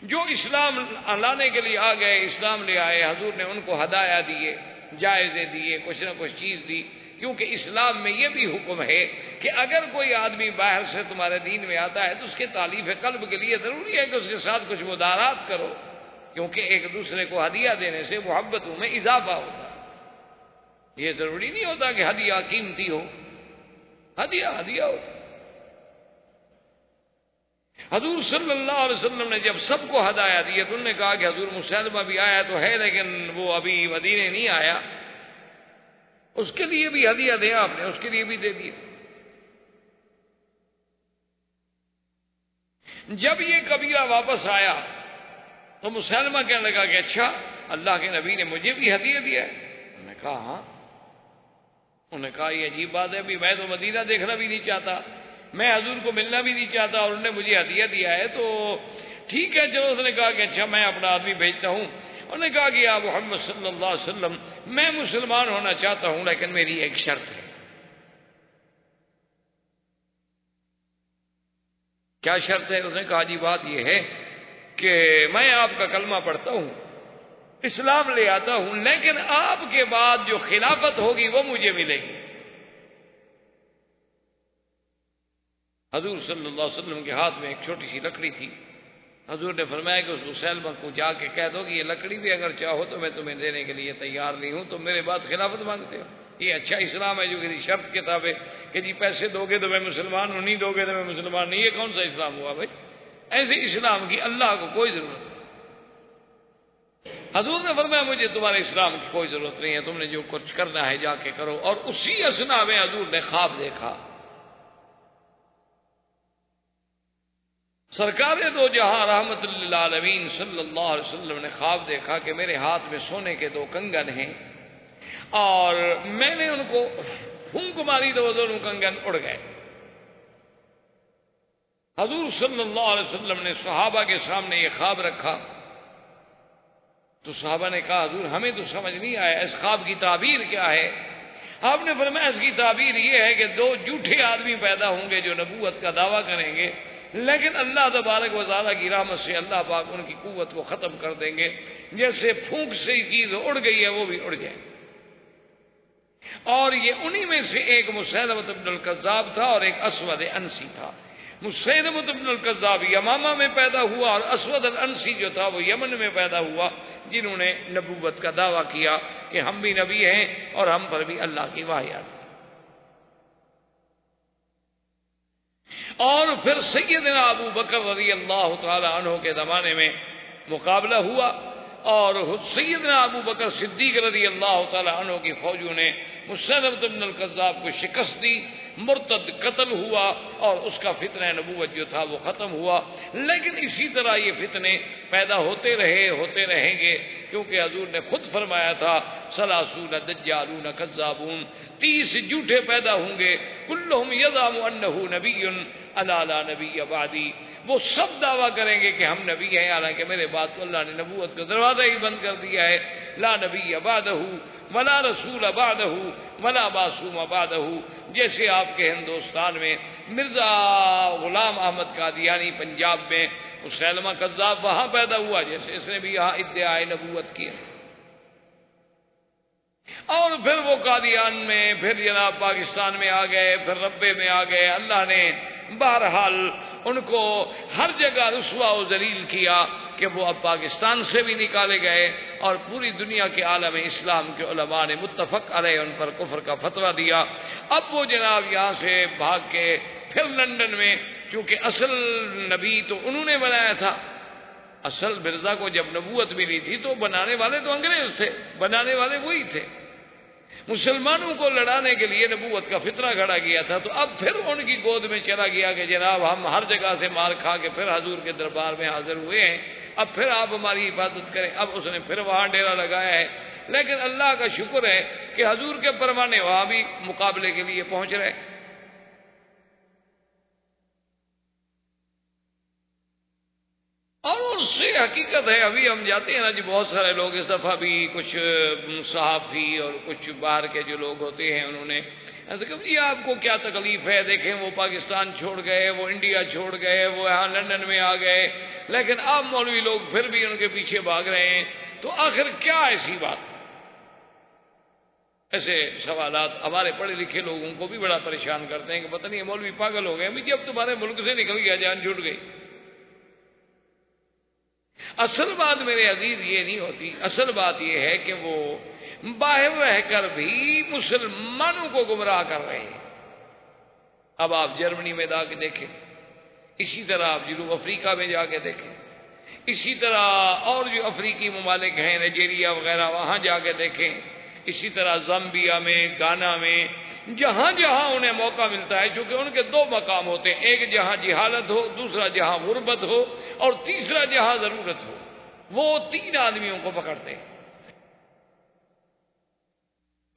جو اسلام لانے کے لیے آ گئے، اسلام لے آئے، حضور نے ان کو ہدایہ دیے، جائزے دیے، کچھ نہ کچھ چیز دی، کیونکہ اسلام میں یہ بھی حکم ہے کہ اگر کوئی آدمی باہر سے تمہارے دین میں آتا ہے تو اس کے تالیف قلب کے لیے ضروری ہے کہ اس کے ساتھ کچھ مدارات کرو، کیونکہ ایک دوسرے کو ہدیہ دینے سے محبتوں میں اضافہ ہوتا ہے۔ یہ ضروری نہیں ہوتا کہ ہدیہ قیمتی ہو، ہدیہ ہوتا۔ حضور صلی اللہ علیہ وسلم نے جب سب کو ہدایہ دی تو انہوں نے کہا کہ حضور مسلمہ بھی آیا تو ہے، لیکن وہ ابھی مدینے نہیں آیا، اس کے لیے بھی ہدیہ دیا آپ نے، اس کے لیے بھی دے دیا۔ جب یہ قبیلہ واپس آیا تو مسلمہ کہنے لگا کہ اچھا، اللہ کے نبی نے مجھے بھی ہدیہ دیا ہے؟ انہوں نے کہا ہاں۔ انہوں نے کہا یہ عجیب بات ہے، بھی میں تو مدینہ دیکھنا بھی نہیں چاہتا، میں حضور کو ملنا بھی نہیں چاہتا، اور انہوں نے مجھے ہدیہ دیا ہے، تو ٹھیک ہے چلو۔ اس نے کہا کہ اچھا میں اپنا آدمی بھیجتا ہوں۔ انہوں نے کہا کہ یا محمد صلی اللہ علیہ وسلم، میں مسلمان ہونا چاہتا ہوں، لیکن میری ایک شرط ہے۔ کیا شرط ہے؟ اس نے کہا جی بات یہ ہے کہ میں آپ کا کلمہ پڑھتا ہوں، اسلام لے آتا ہوں، لیکن آپ کے بعد جو خلافت ہوگی وہ مجھے ملے گی۔ حضور صلی اللہ علیہ وسلم کے ہاتھ میں ایک چھوٹی سی لکڑی تھی۔ حضور نے فرمایا کہ اس مسلمہ کو جا کے کہہ دو کہ یہ لکڑی بھی اگر چاہو تو میں تمہیں دینے کے لیے تیار نہیں ہوں، تم میرے بعد خلافت مانگتے ہو۔ یہ اچھا اسلام ہے جو کسی شرط کے تابع کہ جی پیسے دو گے تو میں مسلمان ہوں، نہیں دو گے تو میں مسلمان نہیں۔ یہ کون سا اسلام ہوا بھائی؟ ایسے اسلام کی اللہ کو کوئی ضرورت نہیں۔ حضور نے فرمایا مجھے تمہارے اسلام کی کوئی ضرورت نہیں ہے، تم نے جو کچھ کرنا ہے جا کے کرو۔ اور اسی اثنا میں حضور نے خواب دیکھا۔ سرکار دو جہاں رحمت للعالمین صلی اللہ علیہ وسلم نے خواب دیکھا کہ میرے ہاتھ میں سونے کے دو کنگن ہیں، اور میں نے ان کو پھونک ماری تو وہ دونوں کنگن اڑ گئے۔ حضور صلی اللہ علیہ وسلم نے صحابہ کے سامنے یہ خواب رکھا تو صحابہ نے کہا حضور ہمیں تو سمجھ نہیں آیا اس خواب کی تعبیر کیا ہے؟ آپ نے فرمایا اس کی تعبیر یہ ہے کہ دو جھوٹے آدمی پیدا ہوں گے جو نبوت کا دعویٰ کریں گے، لیکن اللہ تبارک و تعالیٰ کی رحمت سے اللہ پاک ان کی قوت کو ختم کر دیں گے، جیسے پھونک سے چیز اڑ گئی ہے وہ بھی اڑ جائے۔ اور یہ انہی میں سے ایک مسیلمہ بن الکذاب تھا اور ایک اسود انسی تھا۔ مسیلمہ بن الکذاب یمامہ میں پیدا ہوا اور اسود الانسی جو تھا وہ یمن میں پیدا ہوا، جنہوں نے نبوت کا دعویٰ کیا کہ ہم بھی نبی ہیں اور ہم پر بھی اللہ کی وحی آتی ہے۔ اور پھر سیدنا ابو بکر رضی اللہ تعالی عنہ کے زمانے میں مقابلہ ہوا، اور سیدنا ابو بکر صدیق رضی اللہ تعالی عنہ کی فوجوں نے مسیلمہ بن الکذاب کو شکست دی، مرتد قتل ہوا اور اس کا فتنہ نبوت جو تھا وہ ختم ہوا۔ لیکن اسی طرح یہ فتنے پیدا ہوتے رہیں گے، کیونکہ حضور نے خود فرمایا تھا 30 دجالون کذابون، 30 جھوٹے پیدا ہوں گے کلہم یزعم انہ نبی الا لا نبی بعدی، وہ سب دعویٰ کریں گے کہ ہم نبی ہیں، حالانکہ میرے بعد تو اللہ نے نبوت کا دروازہ ہی بند کر دیا ہے۔ لا نبی بعدہ ولا رسول بعدہ ولا معصوم بعدہ، جیسے آپ کے ہندوستان میں مرزا غلام احمد قادیانی پنجاب میں مسیلمہ کذاب وہاں پیدا ہوا، جیسے اس نے بھی یہاں ادعائے نبوت کیا، اور پھر وہ قادیان میں، پھر جناب پاکستان میں آ گئے، پھر ربے میں آ گئے۔ اللہ نے بہرحال ان کو ہر جگہ رسوا و ذلیل کیا کہ وہ اب پاکستان سے بھی نکالے گئے، اور پوری دنیا کے عالم اسلام کے علماء نے متفق علیہ ان پر کفر کا فتویٰ دیا۔ اب وہ جناب یہاں سے بھاگ کے پھر لندن میں، چونکہ اصل نبی تو انہوں نے بنایا تھا، اصل مرزا کو جب نبوت ملی تھی تو بنانے والے تو انگریز تھے، بنانے والے وہی تھے۔ مسلمانوں کو لڑانے کے لیے نبوت کا فطرہ گھڑا گیا تھا، تو اب پھر ان کی گود میں چلا گیا کہ جناب ہم ہر جگہ سے مار کھا کے پھر حضور کے دربار میں حاضر ہوئے ہیں، اب پھر آپ ہماری حفاظت کریں۔ اب اس نے پھر وہاں ڈیرا لگایا ہے، لیکن اللہ کا شکر ہے کہ حضور کے پروانے وہاں بھی مقابلے کے لیے پہنچ رہے۔ اور اس سے حقیقت ہے، ابھی ہم جاتے ہیں نا جی، بہت سارے لوگ اس دفعہ بھی کچھ صحافی اور کچھ باہر کے جو لوگ ہوتے ہیں انہوں نے ایسے کہ جی آپ کو کیا تکلیف ہے، دیکھیں وہ پاکستان چھوڑ گئے، وہ انڈیا چھوڑ گئے، وہ یہاں لندن میں آ گئے، لیکن اب مولوی لوگ پھر بھی ان کے پیچھے بھاگ رہے ہیں، تو آخر کیا ایسی بات؟ ایسے سوالات ہمارے پڑھے لکھے لوگوں کو بھی بڑا پریشان کرتے ہیں کہ پتہ نہیں مولوی پاگل ہو گئے، ابھی جب تمہارے ملک سے نکل گیا جان چھوٹ گئی۔ اصل بات میرے عزیز یہ نہیں ہوتی، اصل بات یہ ہے کہ وہ باہر رہ کر بھی مسلمانوں کو گمراہ کر رہے ہیں۔ اب آپ جرمنی میں جا کے دیکھیں، اسی طرح آپ جنوب افریقہ میں جا کے دیکھیں، اسی طرح اور جو افریقی ممالک ہیں نائجیریا وغیرہ وہاں جا کے دیکھیں، اسی طرح زامبیا میں، گانا میں، جہاں جہاں انہیں موقع ملتا ہے، چونکہ ان کے دو مقام ہوتے ہیں، ایک جہاں جہالت ہو، دوسرا جہاں غربت ہو، اور تیسرا جہاں ضرورت ہو، وہ تین آدمیوں کو پکڑتے ہیں۔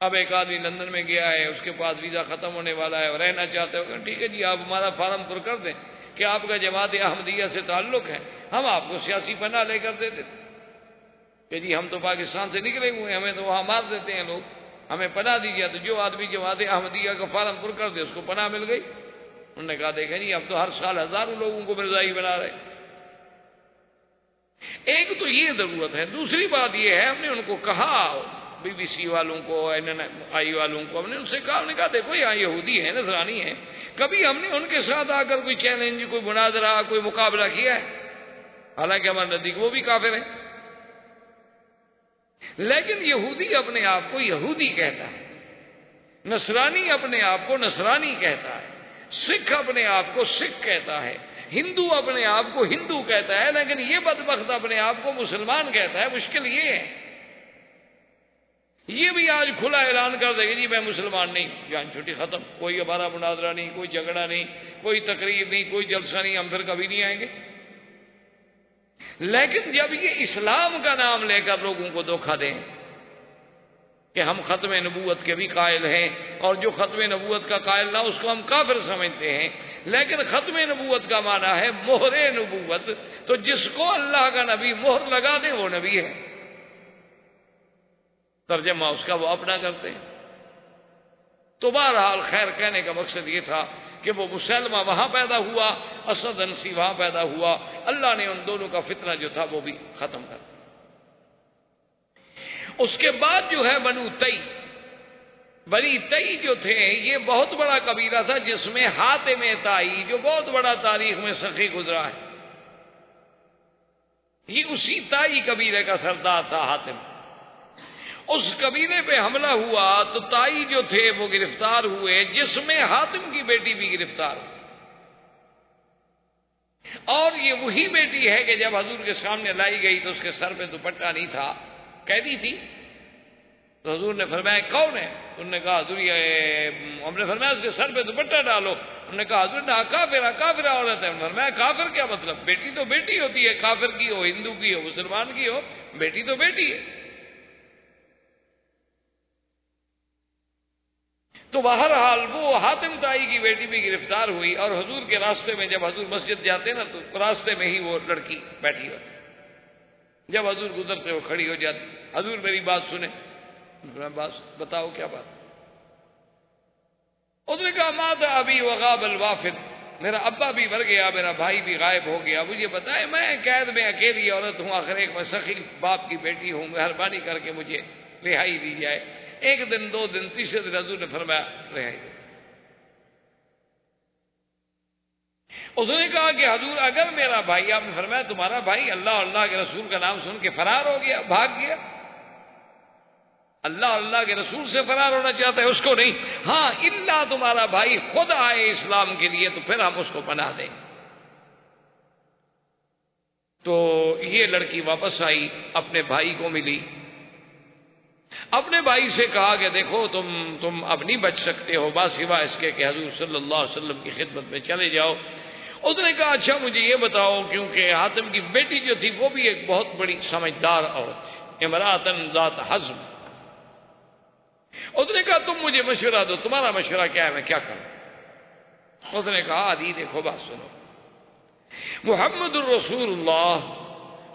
اب ایک آدمی لندن میں گیا ہے، اس کے پاس ویزا ختم ہونے والا ہے اور رہنا چاہتے ہو، ٹھیک ہے جی آپ ہمارا فارم پر کر دیں کہ آپ کا جماعت احمدیہ سے تعلق ہے، ہم آپ کو سیاسی پناہ لے کر دے دیتے کہ جی ہم تو پاکستان سے نکلے ہوئے ہیں، ہمیں تو وہاں مار دیتے ہیں لوگ، ہمیں پناہ دیجیے۔ تو جو آدمی جماعت احمدیہ کا فارم پر کر دے اس کو پناہ مل گئی۔ انہوں نے کہا دیکھیں جی اب تو ہر سال ہزاروں لوگوں کو مرزائی بنا رہے۔ ایک تو یہ ضرورت ہے، دوسری بات یہ ہے ہم نے ان کو کہا، بی بی سی والوں کو، NNI والوں کو، ہم نے ان سے کہا، انہوں نے کہا دیکھو یہاں یہودی ہیں، نصرانی ہیں، کبھی ہم نے ان کے ساتھ آ کر کوئی چیلنج، کوئی مناظرہ، کوئی مقابلہ کیا ہے؟ حالانکہ ہمارے نزدیک وہ بھی کافر ہیں، لیکن یہودی اپنے آپ کو یہودی کہتا ہے، نصرانی اپنے آپ کو نصرانی کہتا ہے، سکھ اپنے آپ کو سکھ کہتا ہے، ہندو اپنے آپ کو ہندو کہتا ہے، لیکن یہ بدبخت اپنے آپ کو مسلمان کہتا ہے۔ مشکل یہ ہے، یہ بھی آج کھلا اعلان کر دے گا جی میں مسلمان نہیں، جان چھوٹی ختم، کوئی ہمارا مناظرہ نہیں، کوئی جھگڑا نہیں، کوئی تقریر نہیں، کوئی جلسہ نہیں، ہم پھر کبھی نہیں آئیں گے۔ لیکن جب یہ اسلام کا نام لے کر لوگوں کو دھوکہ دیں کہ ہم ختم نبوت کے بھی قائل ہیں، اور جو ختم نبوت کا قائل نہ اس کو ہم کافر سمجھتے ہیں، لیکن ختم نبوت کا معنی ہے مہر نبوت، تو جس کو اللہ کا نبی مہر لگا دے وہ نبی ہے، ترجمہ اس کا وہ اپنا کرتے ہیں۔ تو بہرحال خیر کہنے کا مقصد یہ تھا کہ وہ مسلمہ وہاں پیدا ہوا، اسد انسی وہاں پیدا ہوا، اللہ نے ان دونوں کا فتنہ جو تھا وہ بھی ختم کر دیا۔ اس کے بعد جو ہے بنی تئی جو تھے یہ بہت بڑا قبیلہ تھا، جس میں حاتم طائی جو بہت بڑا تاریخ میں سخی گزرا ہے، یہ اسی طائی قبیلے کا سردار تھا حاتم۔ اس قبیلے پہ حملہ ہوا تو طائی جو تھے وہ گرفتار ہوئے، جس میں حاتم کی بیٹی بھی گرفتار ہوئی، اور یہ وہی بیٹی ہے کہ جب حضور کے سامنے لائی گئی تو اس کے سر پہ دوپٹہ نہیں تھا، قیدی تھی، تو حضور نے فرمایا کون ہے؟ انہوں نے کہا حضور ہم نے فرمایا اس کے سر پہ دوپٹہ ڈالو، انہوں نے کہا حضور نے کافر عورت ہے، فرمایا کافر کیا مطلب؟ بیٹی تو بیٹی ہوتی ہے، کافر کی ہو، ہندو کی ہو، مسلمان کی ہو، بیٹی تو بیٹی ہے۔ تو بہرحال وہ حاتم طائی کی بیٹی بھی گرفتار ہوئی، اور حضور کے راستے میں جب حضور مسجد جاتے نا تو راستے میں ہی وہ لڑکی بیٹھی ہوتی، جب حضور گزرتے وہ کھڑی ہو جاتی، حضور میری بات سنیں، بات بتاؤ کیا بات؟ اس نے کہا مات ابی وغاب الوافد، میرا ابا بھی مر گیا، میرا بھائی بھی غائب ہو گیا، مجھے بتائے میں قید میں اکیلی عورت ہوں، آخر ایک میں سخی باپ کی بیٹی ہوں، مہربانی کر کے مجھے رہائی دی جائے۔ ایک دن، دو دن، تیسرے دن حضور نے فرمایا رہائی دے۔ اس نے کہا کہ حضور اگر میرا بھائی، آپ نے فرمایا تمہارا بھائی اللہ اور اللہ کے رسول کا نام سن کے فرار ہو گیا، بھاگ گیا، اللہ اللہ کے رسول سے فرار ہونا چاہتا ہے، اس کو نہیں، ہاں اللہ تمہارا بھائی خود آئے اسلام کے لیے تو پھر ہم اس کو پناہ دیں۔ تو یہ لڑکی واپس آئی، اپنے بھائی کو ملی، اپنے بھائی سے کہا کہ دیکھو تم اب نہیں بچ سکتے ہو، باسوا اس کے کہ حضور صلی اللہ علیہ وسلم کی خدمت میں چلے جاؤ۔ اس نے کہا اچھا مجھے یہ بتاؤ، کیونکہ حاتم کی بیٹی جو تھی وہ بھی ایک بہت بڑی سمجھدار عورت تھی، امرأۃ ذات حزم۔ اس نے کہا تم مجھے مشورہ دو، تمہارا مشورہ کیا ہے، میں کیا کروں؟ اس نے کہا علی دیکھو بات سنو، محمد الرسول اللہ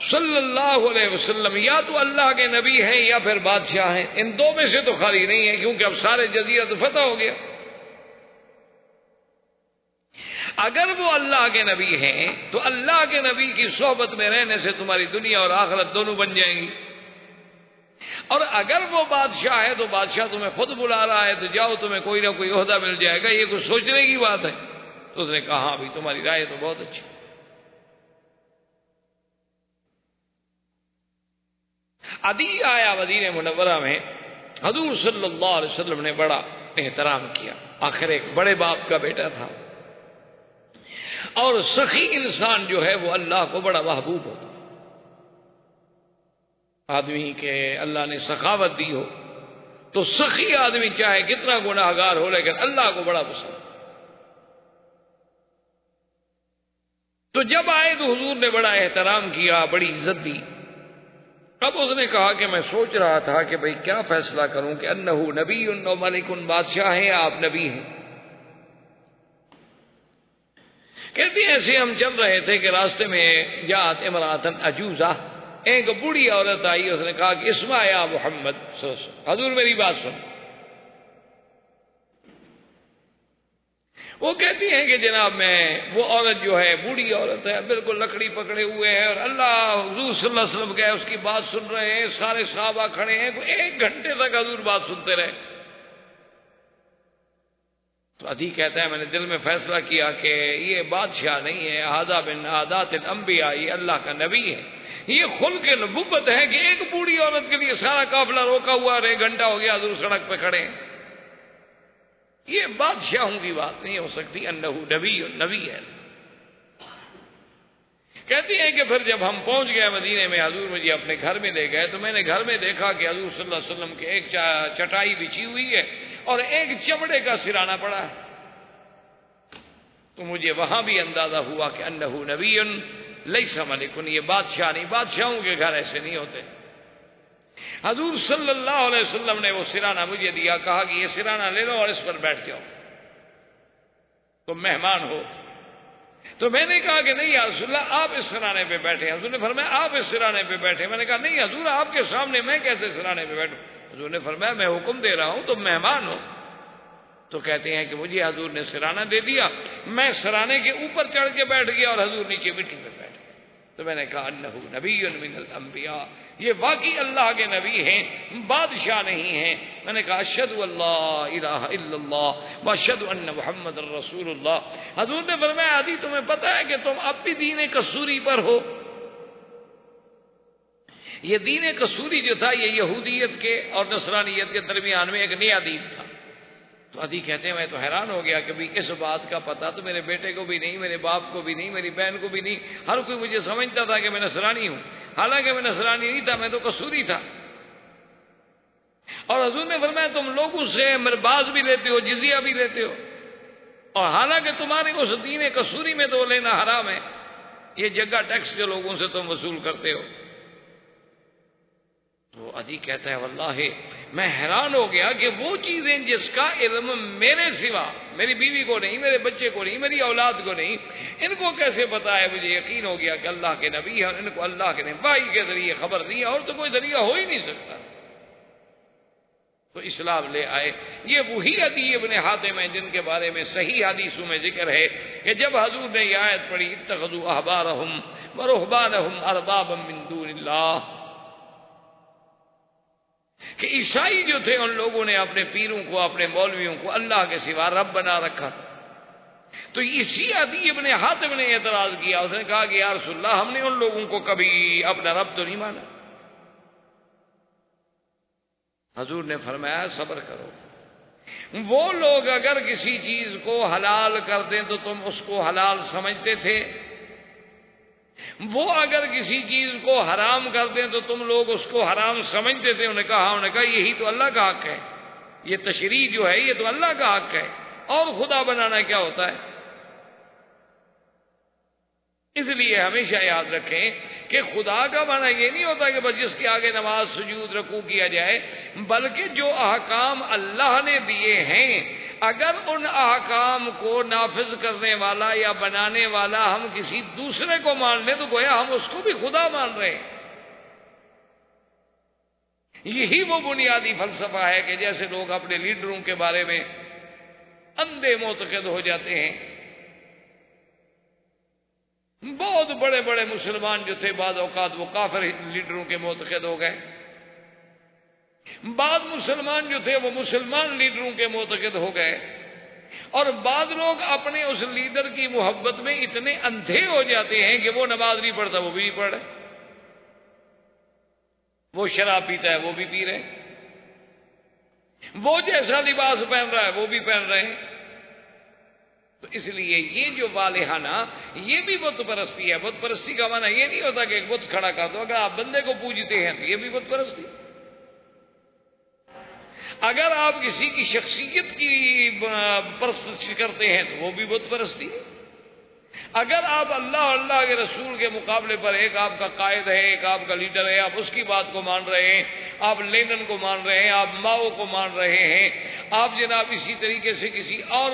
صلی اللہ علیہ وسلم یا تو اللہ کے نبی ہیں یا پھر بادشاہ ہیں، ان دو میں سے تو خالی نہیں ہے، کیونکہ اب سارے جزیرہ تو فتح ہو گیا۔ اگر وہ اللہ کے نبی ہیں تو اللہ کے نبی کی صحبت میں رہنے سے تمہاری دنیا اور آخرت دونوں بن جائیں گی، اور اگر وہ بادشاہ ہے تو بادشاہ تمہیں خود بلا رہا ہے تو جاؤ، تمہیں کوئی نہ کوئی عہدہ مل جائے گا، یہ کچھ سوچنے کی بات ہے۔ تو اس نے کہا ہاں بھی تمہاری رائے تو بہت اچھی۔ عدی آیا مدینہ منورہ میں، حضور صلی اللہ علیہ وسلم نے بڑا احترام کیا، آخر ایک بڑے باپ کا بیٹا تھا، اور سخی انسان جو ہے وہ اللہ کو بڑا محبوب ہوتا ہے۔ آدمی کے اللہ نے سخاوت دی ہو تو سخی آدمی چاہے کتنا گناہگار ہو لیکن اللہ کو بڑا پسند۔ تو جب آئے تو حضور نے بڑا احترام کیا، بڑی عزت دی۔ اب اس نے کہا کہ میں سوچ رہا تھا کہ بھئی کیا فیصلہ کروں کہ انہو نبی و ملک، بادشاہ ہیں آپ نبی ہیں؟ کہتے ہیں ایسے ہم چل رہے تھے کہ راستے میں جات امرأۃ عجوزہ، ایک بوڑھی عورت آئی، اس نے کہا کہ اسمع یا محمد، حضور میری بات سن۔ وہ کہتی ہیں کہ جناب وہ عورت جو ہے بوڑھی عورت ہے، بالکل لکڑی پکڑے ہوئے ہے، اور اللہ حضور صلی اللہ علیہ وسلم گئے اس کی بات سن رہے ہیں، سارے صحابہ کھڑے ہیں، ایک گھنٹے تک حضور بات سنتے رہے۔ تو عدی کہتا ہے میں نے دل میں فیصلہ کیا کہ یہ بادشاہ نہیں ہے، ھذا من عادات الانبیاء، یہ اللہ کا نبی ہے، یہ خلق نبوت ہے کہ ایک بوڑھی عورت کے لیے سارا قافلہ روکا ہوا اور ایک گھنٹہ ہو گیا حضور سڑک پہ کھڑے ہیں، یہ بادشاہوں کی بات نہیں ہو سکتی، انہو نبی ہے۔ کہتی ہیں کہ پھر جب ہم پہنچ گئے مدینے میں، حضور مجھے اپنے گھر میں لے گئے، تو میں نے گھر میں دیکھا کہ حضور صلی اللہ علیہ وسلم کے ایک چٹائی بچھی ہوئی ہے اور ایک چمڑے کا سرہانہ پڑا ہے۔ تو مجھے وہاں بھی اندازہ ہوا کہ انہو نبی لیس ملک، یہ بادشاہ نہیں، بادشاہوں کے گھر ایسے نہیں ہوتے۔ حضور صلی اللہ علیہ وسلم نے وہ سرہانہ مجھے دیا، کہا کہ یہ سرہانہ لے لو اور اس پر بیٹھ جاؤ، تم مہمان ہو۔ تو میں نے کہا کہ نہیں یا رسول اللہ آپ اس سرانے پہ بیٹھے۔ حضور نے فرمایا آپ اس سرانے پہ بیٹھے۔ میں نے کہا نہیں حضور آپ کے سامنے میں کیسے سرانے پہ بیٹھوں؟ حضور نے فرمایا میں حکم دے رہا ہوں تم مہمان ہو۔ تو کہتے ہیں کہ مجھے حضور نے سرانہ دے دیا، میں سرانے کے اوپر چڑھ کے بیٹھ گیا اور حضور نیچے مٹی پہ بیٹھ گئے۔ تو میں نے کہا انہو نبی من الانبیاء، یہ واقعی اللہ کے نبی ہیں، بادشاہ نہیں ہیں۔ میں نے کہا اشہد اللہ الہ الا اللہ واشہد ان محمد الرسول اللہ۔ حضور نے فرمایا عدی تمہیں پتہ ہے کہ تم اب بھی دین کسوری پر ہو؟ یہ دین کسوری جو تھا یہ یہودیت کے اور نصرانیت کے درمیان میں ایک نیا دین تھا۔ تو عدی کہتے ہیں میں تو حیران ہو گیا کہ اس بات کا پتہ تو میرے بیٹے کو بھی نہیں، میرے باپ کو بھی نہیں، میری بہن کو بھی نہیں، ہر کوئی مجھے سمجھتا تھا کہ میں نصرانی ہوں، حالانکہ میں نصرانی نہیں تھا، میں تو کسوری تھا۔ اور حضور نے فرمایا تم لوگوں سے مرباز بھی لیتے ہو، جزیہ بھی لیتے ہو، اور حالانکہ تمہارے اس دین کسوری میں تو لینا حرام ہے، یہ جگہ ٹیکس کے لوگوں سے تم وصول کرتے ہو۔ تو عدی کہتا ہے واللہ میں حیران ہو گیا کہ وہ چیزیں جس کا علم میرے سوا میری بیوی کو نہیں، میرے بچے کو نہیں، میری اولاد کو نہیں، ان کو کیسے پتا ہے؟ مجھے یقین ہو گیا کہ اللہ کے نبی ہیں اور ان کو اللہ کے نے وحی کے ذریعے خبر دی، اور تو کوئی ذریعہ ہو ہی نہیں سکتا۔ تو اسلام لے آئے۔ یہ وہی عدی ابن حاتم ہیں جن کے بارے میں صحیح حدیثوں میں ذکر ہے کہ جب حضور نے یہ آیت پڑھی اتخذوا احبارهم ورهبانهم اربابا من دون اللہ، کہ عیسائی جو تھے ان لوگوں نے اپنے پیروں کو، اپنے مولویوں کو اللہ کے سوا رب بنا رکھا تھا۔ تو اسی عدی ابن حاتم نے اعتراض کیا، اس نے کہا کہ یا رسول اللہ ہم نے ان لوگوں کو کبھی اپنا رب تو نہیں مانا۔ حضور نے فرمایا صبر کرو، وہ لوگ اگر کسی چیز کو حلال کر دیں تو تم اس کو حلال سمجھتے تھے، وہ اگر کسی چیز کو حرام کر دیں تو تم لوگ اس کو حرام سمجھتے تھے۔ انہوں نے کہا یہی تو اللہ کا حق ہے، یہ تشریع جو ہے یہ تو اللہ کا حق ہے، اور خدا بنانا کیا ہوتا ہے؟ اس لیے ہمیشہ یاد رکھیں کہ خدا کا معنی یہ نہیں ہوتا کہ بس جس کے آگے نماز سجود رکوع کیا جائے، بلکہ جو احکام اللہ نے دیے ہیں اگر ان احکام کو نافذ کرنے والا یا بنانے والا ہم کسی دوسرے کو مان لیں تو گویا ہم اس کو بھی خدا مان رہے ہیں۔ یہی وہ بنیادی فلسفہ ہے کہ جیسے لوگ اپنے لیڈروں کے بارے میں اندھے معتقد ہو جاتے ہیں۔ بہت بڑے بڑے مسلمان جو تھے بعض اوقات وہ کافر لیڈروں کے معتقد ہو گئے، بعض مسلمان جو تھے وہ مسلمان لیڈروں کے معتقد ہو گئے، اور بعض لوگ اپنے اس لیڈر کی محبت میں اتنے اندھے ہو جاتے ہیں کہ وہ نماز نہیں پڑھتا وہ بھی نہیں پڑھ رہے، وہ شراب پیتا ہے وہ بھی پی رہے ہیں، وہ جیسا لباس پہن رہا ہے وہ بھی پہن رہے ہیں۔ تو اس لیے یہ جو والہانہ یہ بھی بت پرستی ہے۔ بت پرستی کا معنی یہ نہیں ہوتا کہ ایک بت کھڑا کر دو، اگر آپ بندے کو پوجتے ہیں تو یہ بھی بت پرستی۔ اگر آپ کسی کی شخصیت کی پرست کرتے ہیں تو وہ بھی بت پرستی ہے۔ اگر آپ اللہ اور اللہ کے رسول کے مقابلے پر ایک آپ کا قائد ہے، ایک آپ کا لیڈر ہے، آپ اس کی بات کو مان رہے ہیں، آپ لینن کو مان رہے ہیں، آپ ماؤ کو مان رہے ہیں، آپ جناب اسی طریقے سے کسی اور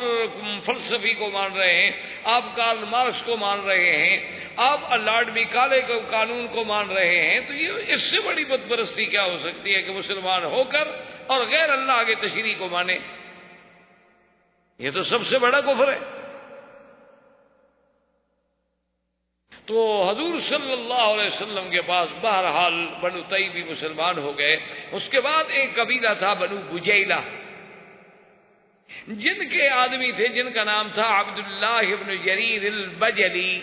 فلسفی کو مان رہے ہیں، آپ کارل مارکس کو مان رہے ہیں، آپ لارڈ میکالے کے قانون کو مان رہے ہیں، تو یہ اس سے بڑی بت پرستی کیا ہو سکتی ہے کہ مسلمان ہو کر اور غیر اللہ کے تشریع کو مانے؟ یہ تو سب سے بڑا کفر ہے۔ تو حضور صلی اللہ علیہ وسلم کے پاس بہرحال بنو طیب بھی مسلمان ہو گئے۔ اس کے بعد ایک قبیلہ تھا بنو بجیلہ، جن کے آدمی تھے جن کا نام تھا عبداللہ ابن جریر البجلی،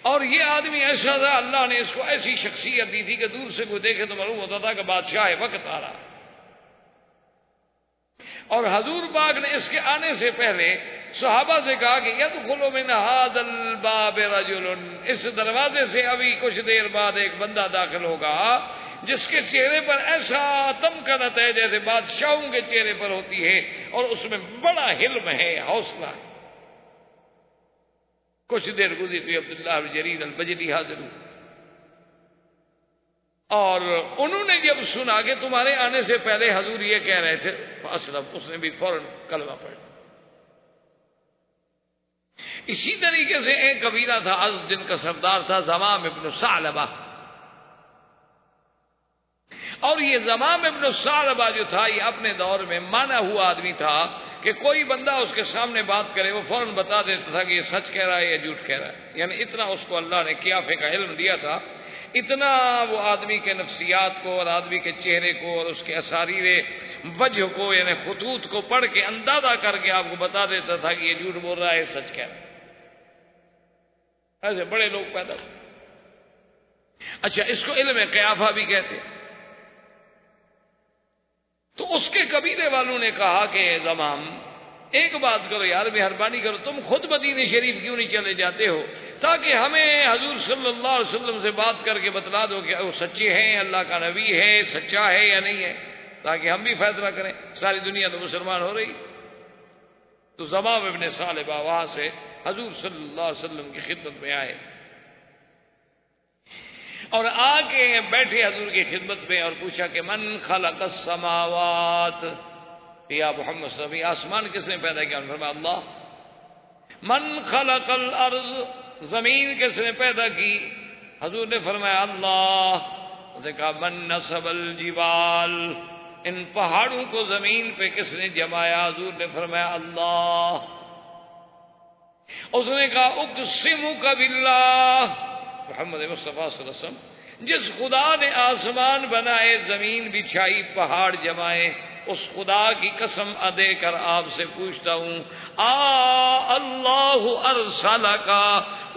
اور یہ آدمی ایسا تھا اللہ نے اس کو ایسی شخصیت دی تھی کہ دور سے کوئی دیکھے تو معلوم ہوتا تھا کہ بادشاہ وقت آ رہا۔ اور حضور پاک نے اس کے آنے سے پہلے صحابہ سے کہا کہ یدخل من ھذا الباب رجل، اس دروازے سے ابھی کچھ دیر بعد ایک بندہ داخل ہوگا جس کے چہرے پر ایسا تمکنت ہے جیسے بادشاہوں کے چہرے پر ہوتی ہے، اور اس میں بڑا حلم ہے، حوصلہ ہے۔ کچھ دیر گزری تو عبداللہ بن جریر البجلی حاضر ہوئے، اور انہوں نے جب سنا کہ تمہارے آنے سے پہلے حضور یہ کہہ رہے تھے فاسلم، اس نے بھی فوراً کلمہ پڑھ۔ اسی طریقے سے ایک قبیلہ تھا ازد جن کا سردار تھا زمام ابن ثعلبہ، اور یہ زمام ابن ثعلبہ جو تھا یہ اپنے دور میں مانا ہوا آدمی تھا کہ کوئی بندہ اس کے سامنے بات کرے وہ فوراً بتا دیتا تھا کہ یہ سچ کہہ رہا ہے یا جھوٹ کہہ رہا ہے، یعنی اتنا اس کو اللہ نے قیافے کا علم دیا تھا، اتنا وہ آدمی کے نفسیات کو اور آدمی کے چہرے کو اور اس کے اساریر وجہ کو یعنی خطوط کو پڑھ کے اندازہ کر کے آپ کو بتا دیتا تھا کہ یہ جھوٹ بول رہا ہے سچ کہہ رہا ہے۔ ایسے بڑے لوگ پیدا ہوئے۔ اچھا، اس کو علم قیافہ بھی کہتے ہیں۔ تو اس کے قبیلے والوں نے کہا کہ زمام ایک بات کرو یار، مہربانی کرو، تم خود مدینہ شریف کیوں نہیں چلے جاتے ہو تاکہ ہمیں حضور صلی اللہ علیہ وسلم سے بات کر کے بتلا دو کہ وہ سچے ہیں، اللہ کا نبی ہے، سچا ہے یا نہیں ہے، تاکہ ہم بھی فیصلہ کریں، ساری دنیا تو مسلمان ہو رہی۔ تو زمام ابن ثعلبہ وہاں سے حضور صلی اللہ علیہ وسلم کی خدمت میں آئے۔ اور آ کے بیٹھے حضور کی خدمت میں اور پوچھا کہ من خلق السماوات، یا محمد صلی اللہ علیہ وسلم آسمان کس نے پیدا کیا؟ انہوں نے فرمایا اللہ۔ من خلق الارض، زمین کس نے پیدا کی؟ حضور نے فرمایا اللہ۔ اس نے کہا من نصب الجبال، ان پہاڑوں کو زمین پہ کس نے جمایا؟ حضور نے فرمایا اللہ۔ اس نے کہا اقسمک باللہ، محمد مصطفیٰ صلی اللہ علیہ وسلم جس خدا نے آسمان بنائے، زمین بچھائی، پہاڑ جمائے، اس خدا کی قسم دے کر آپ سے پوچھتا ہوں اللہ ارسلکا،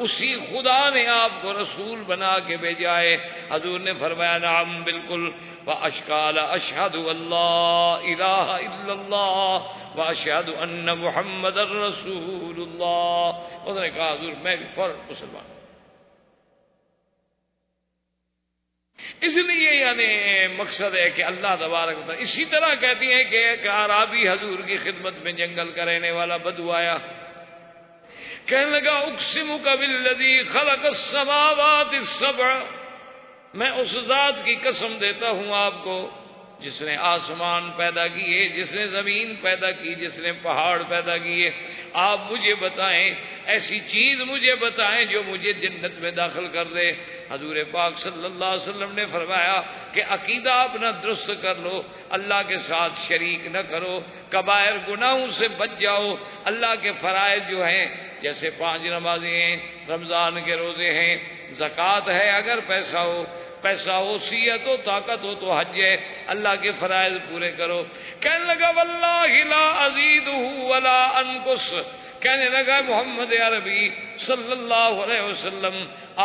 اسی خدا نے آپ کو رسول بنا کے بھیجا ہے؟ حضور نے فرمایا نعم بالکل۔ واشقال اشہد اللہ الہ الا اللہ واشہد ان محمد رسول اللہ۔ انہوں نے کہا حضور میں بھی فوراً مسلمان ہوں۔ اس لیے یعنی مقصد ہے کہ اللہ تبارک و تعالیٰ اسی طرح کہتی ہیں کہ ایک اعرابی حضور کی خدمت میں جنگل کا رہنے والا بدو آیا، کہنے لگا اقسمک بالذی خلق السماوات السبع، میں اس ذات کی قسم دیتا ہوں آپ کو جس نے آسمان پیدا کیے، جس نے زمین پیدا کی، جس نے پہاڑ پیدا کیے، آپ مجھے بتائیں ایسی چیز مجھے بتائیں جو مجھے جنت میں داخل کر دے۔ حضور پاک صلی اللہ علیہ وسلم نے فرمایا کہ عقیدہ اپنا درست کر لو، اللہ کے ساتھ شریک نہ کرو، کبائر گناہوں سے بچ جاؤ، اللہ کے فرائض جو ہیں جیسے 5 نمازیں ہیں، رمضان کے روزے ہیں، زکوٰۃ ہے، اگر پیسہ ہو، صحت ہو، طاقت ہو تو حج ہے، اللہ کے فرائض پورے کرو۔ کہنے لگا واللہ لا ازیدہ ولا انقص، کہنے لگا محمد عربی صلی اللہ علیہ وسلم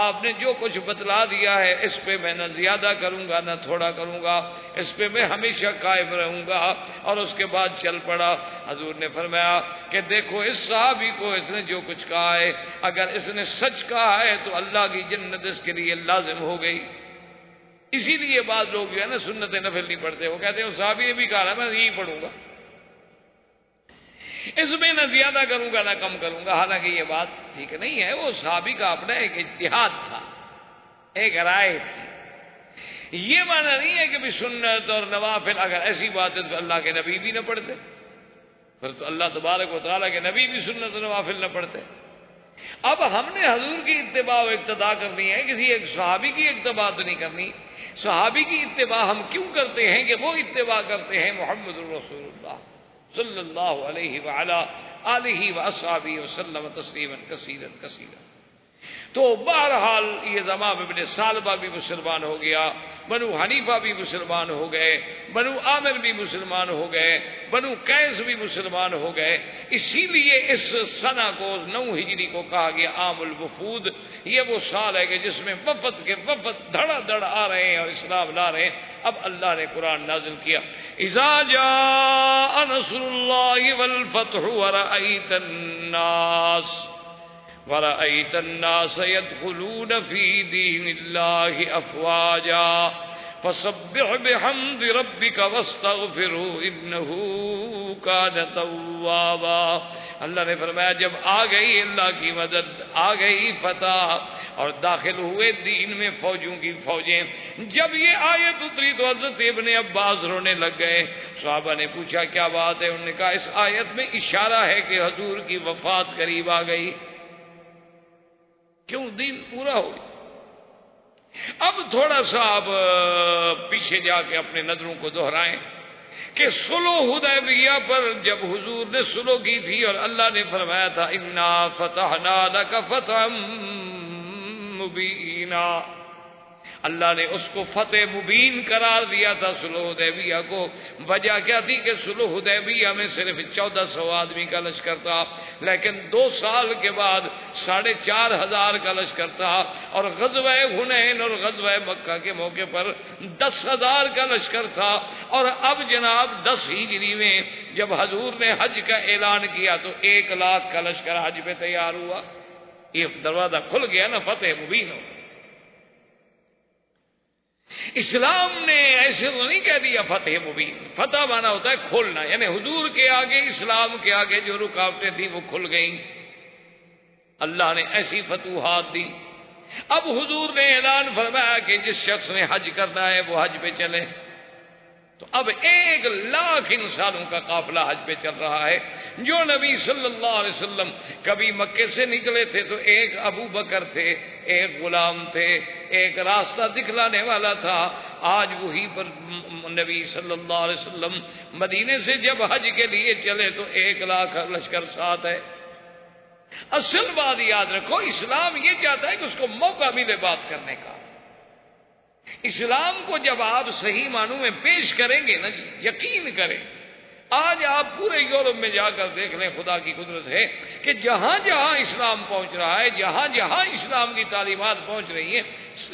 آپ نے جو کچھ بتلا دیا ہے اس پہ میں نہ زیادہ کروں گا نہ تھوڑا کروں گا، اس پہ میں ہمیشہ قائم رہوں گا۔ اور اس کے بعد چل پڑا۔ حضور نے فرمایا کہ دیکھو اس صحابی کو اس نے جو کچھ کہا ہے، اگر اس نے سچ کہا ہے تو اللہ کی جنت اس کے لیے لازم ہو گئی۔ اسی لیے بعض لوگ جو ہے نا سنت نفل نہیں پڑھتے، وہ کہتے ہیں صحابی نے بھی کہا ہے میں یہی پڑھوں گا، اس میں نہ زیادہ کروں گا نہ کم کروں گا۔ حالانکہ یہ بات ٹھیک نہیں ہے، وہ صحابی کا اپنا ایک اجتہاد تھا، ایک رائے تھی۔ یہ معنی نہیں ہے کہ بھی سنت اور نوافل اگر ایسی بات ہے تو اللہ کے نبی بھی نہ پڑھتے، پھر تو اللہ تبارک و تعالیٰ کے نبی بھی سنت و نوافل نہ پڑھتے۔ اب ہم نے حضور کی اتباع و اقتداء کرنی ہے، کسی ایک صحابی کی اتباع تو نہیں کرنی۔ صحابی کی اتباع ہم کیوں کرتے ہیں کہ وہ اتباع کرتے ہیں محمد الرسول اللہ صلی اللہ علیہ وعلا آلہ واصحابہ وسلم تسلیما کثیرا کثیرا۔ تو بہرحال یہ زمام ابن سالبہ بھی مسلمان ہو گیا، بنو حنیفہ بھی مسلمان ہو گئے، بنو عامر بھی مسلمان ہو گئے، بنو قیس بھی مسلمان ہو گئے۔ اسی لیے اس سنہ کو 9 ہجری کو کہا گیا عام الوفود۔ یہ وہ سال ہے کہ جس میں وفد کے وفد دھڑا دھڑ آ رہے ہیں اور اسلام لا رہے ہیں۔ اب اللہ نے قرآن نازل کیا اذا جاء نصر اللہ والفتح ورأیت الناس يدخلون في دين الله أفواجا فسبح بحمد ربك واستغفره إنه كان توابا۔ اللہ نے فرمایا جب آ گئی اللہ کی مدد، آ گئی فتح اور داخل ہوئے دین میں فوجوں کی فوجیں۔ جب یہ آیت اتری تو حضرت ابن عباس رونے لگ گئے۔ صحابہ نے پوچھا کیا بات ہے؟ انہوں نے کہا اس آیت میں اشارہ ہے کہ حضور کی وفات قریب آ گئی، کیوں دین پورا ہو گیا۔ اب تھوڑا سا آپ پیچھے جا کے اپنے نظروں کو دہرائیں کہ صلح حدیبیہ پر جب حضور نے صلح کی تھی اور اللہ نے فرمایا تھا انا فتحنا لک فتحا مبینا، اللہ نے اس کو فتح مبین قرار دیا تھا صلح حدیبیہ کو۔ وجہ کیا تھی کہ صلح حدیبیہ میں صرف 1400 آدمی کا لشکر تھا، لیکن 2 سال کے بعد 4500 کا لشکر تھا، اور غزوہ حنین اور غزوہ مکہ کے موقع پر 10,000 کا لشکر تھا۔ اور اب جناب 10 ہجری میں جب حضور نے حج کا اعلان کیا تو 1 لاکھ کا لشکر حج پہ تیار ہوا۔ یہ دروازہ کھل گیا نا، فتح مبین ہو۔ اسلام نے ایسے تو نہیں کہہ دیا فتح مبین، فتح مانا ہوتا ہے کھولنا، یعنی حضور کے آگے، اسلام کے آگے جو رکاوٹیں تھیں وہ کھل گئیں۔ اللہ نے ایسی فتوحات دی اب حضور نے اعلان فرمایا کہ جس شخص نے حج کرنا ہے وہ حج پہ چلے. تو اب 1,00,000 انسانوں کا قافلہ حج پہ چل رہا ہے. جو نبی صلی اللہ علیہ وسلم کبھی مکے سے نکلے تھے تو ایک ابو بکر تھے، ایک غلام تھے، ایک راستہ دکھلانے والا تھا. آج وہی پر نبی صلی اللہ علیہ وسلم مدینے سے جب حج کے لیے چلے تو 1,00,000 لشکر ساتھ ہے. اصل بات یاد رکھو، اسلام یہ چاہتا ہے کہ اس کو موقع ملے بات کرنے کا. اسلام کو جب آپ صحیح معنوں میں پیش کریں گے نا جی، یقین کریں، آج آپ پورے یورپ میں جا کر دیکھ لیں، خدا کی قدرت ہے کہ جہاں جہاں اسلام پہنچ رہا ہے، جہاں جہاں اسلام کی تعلیمات پہنچ رہی ہیں،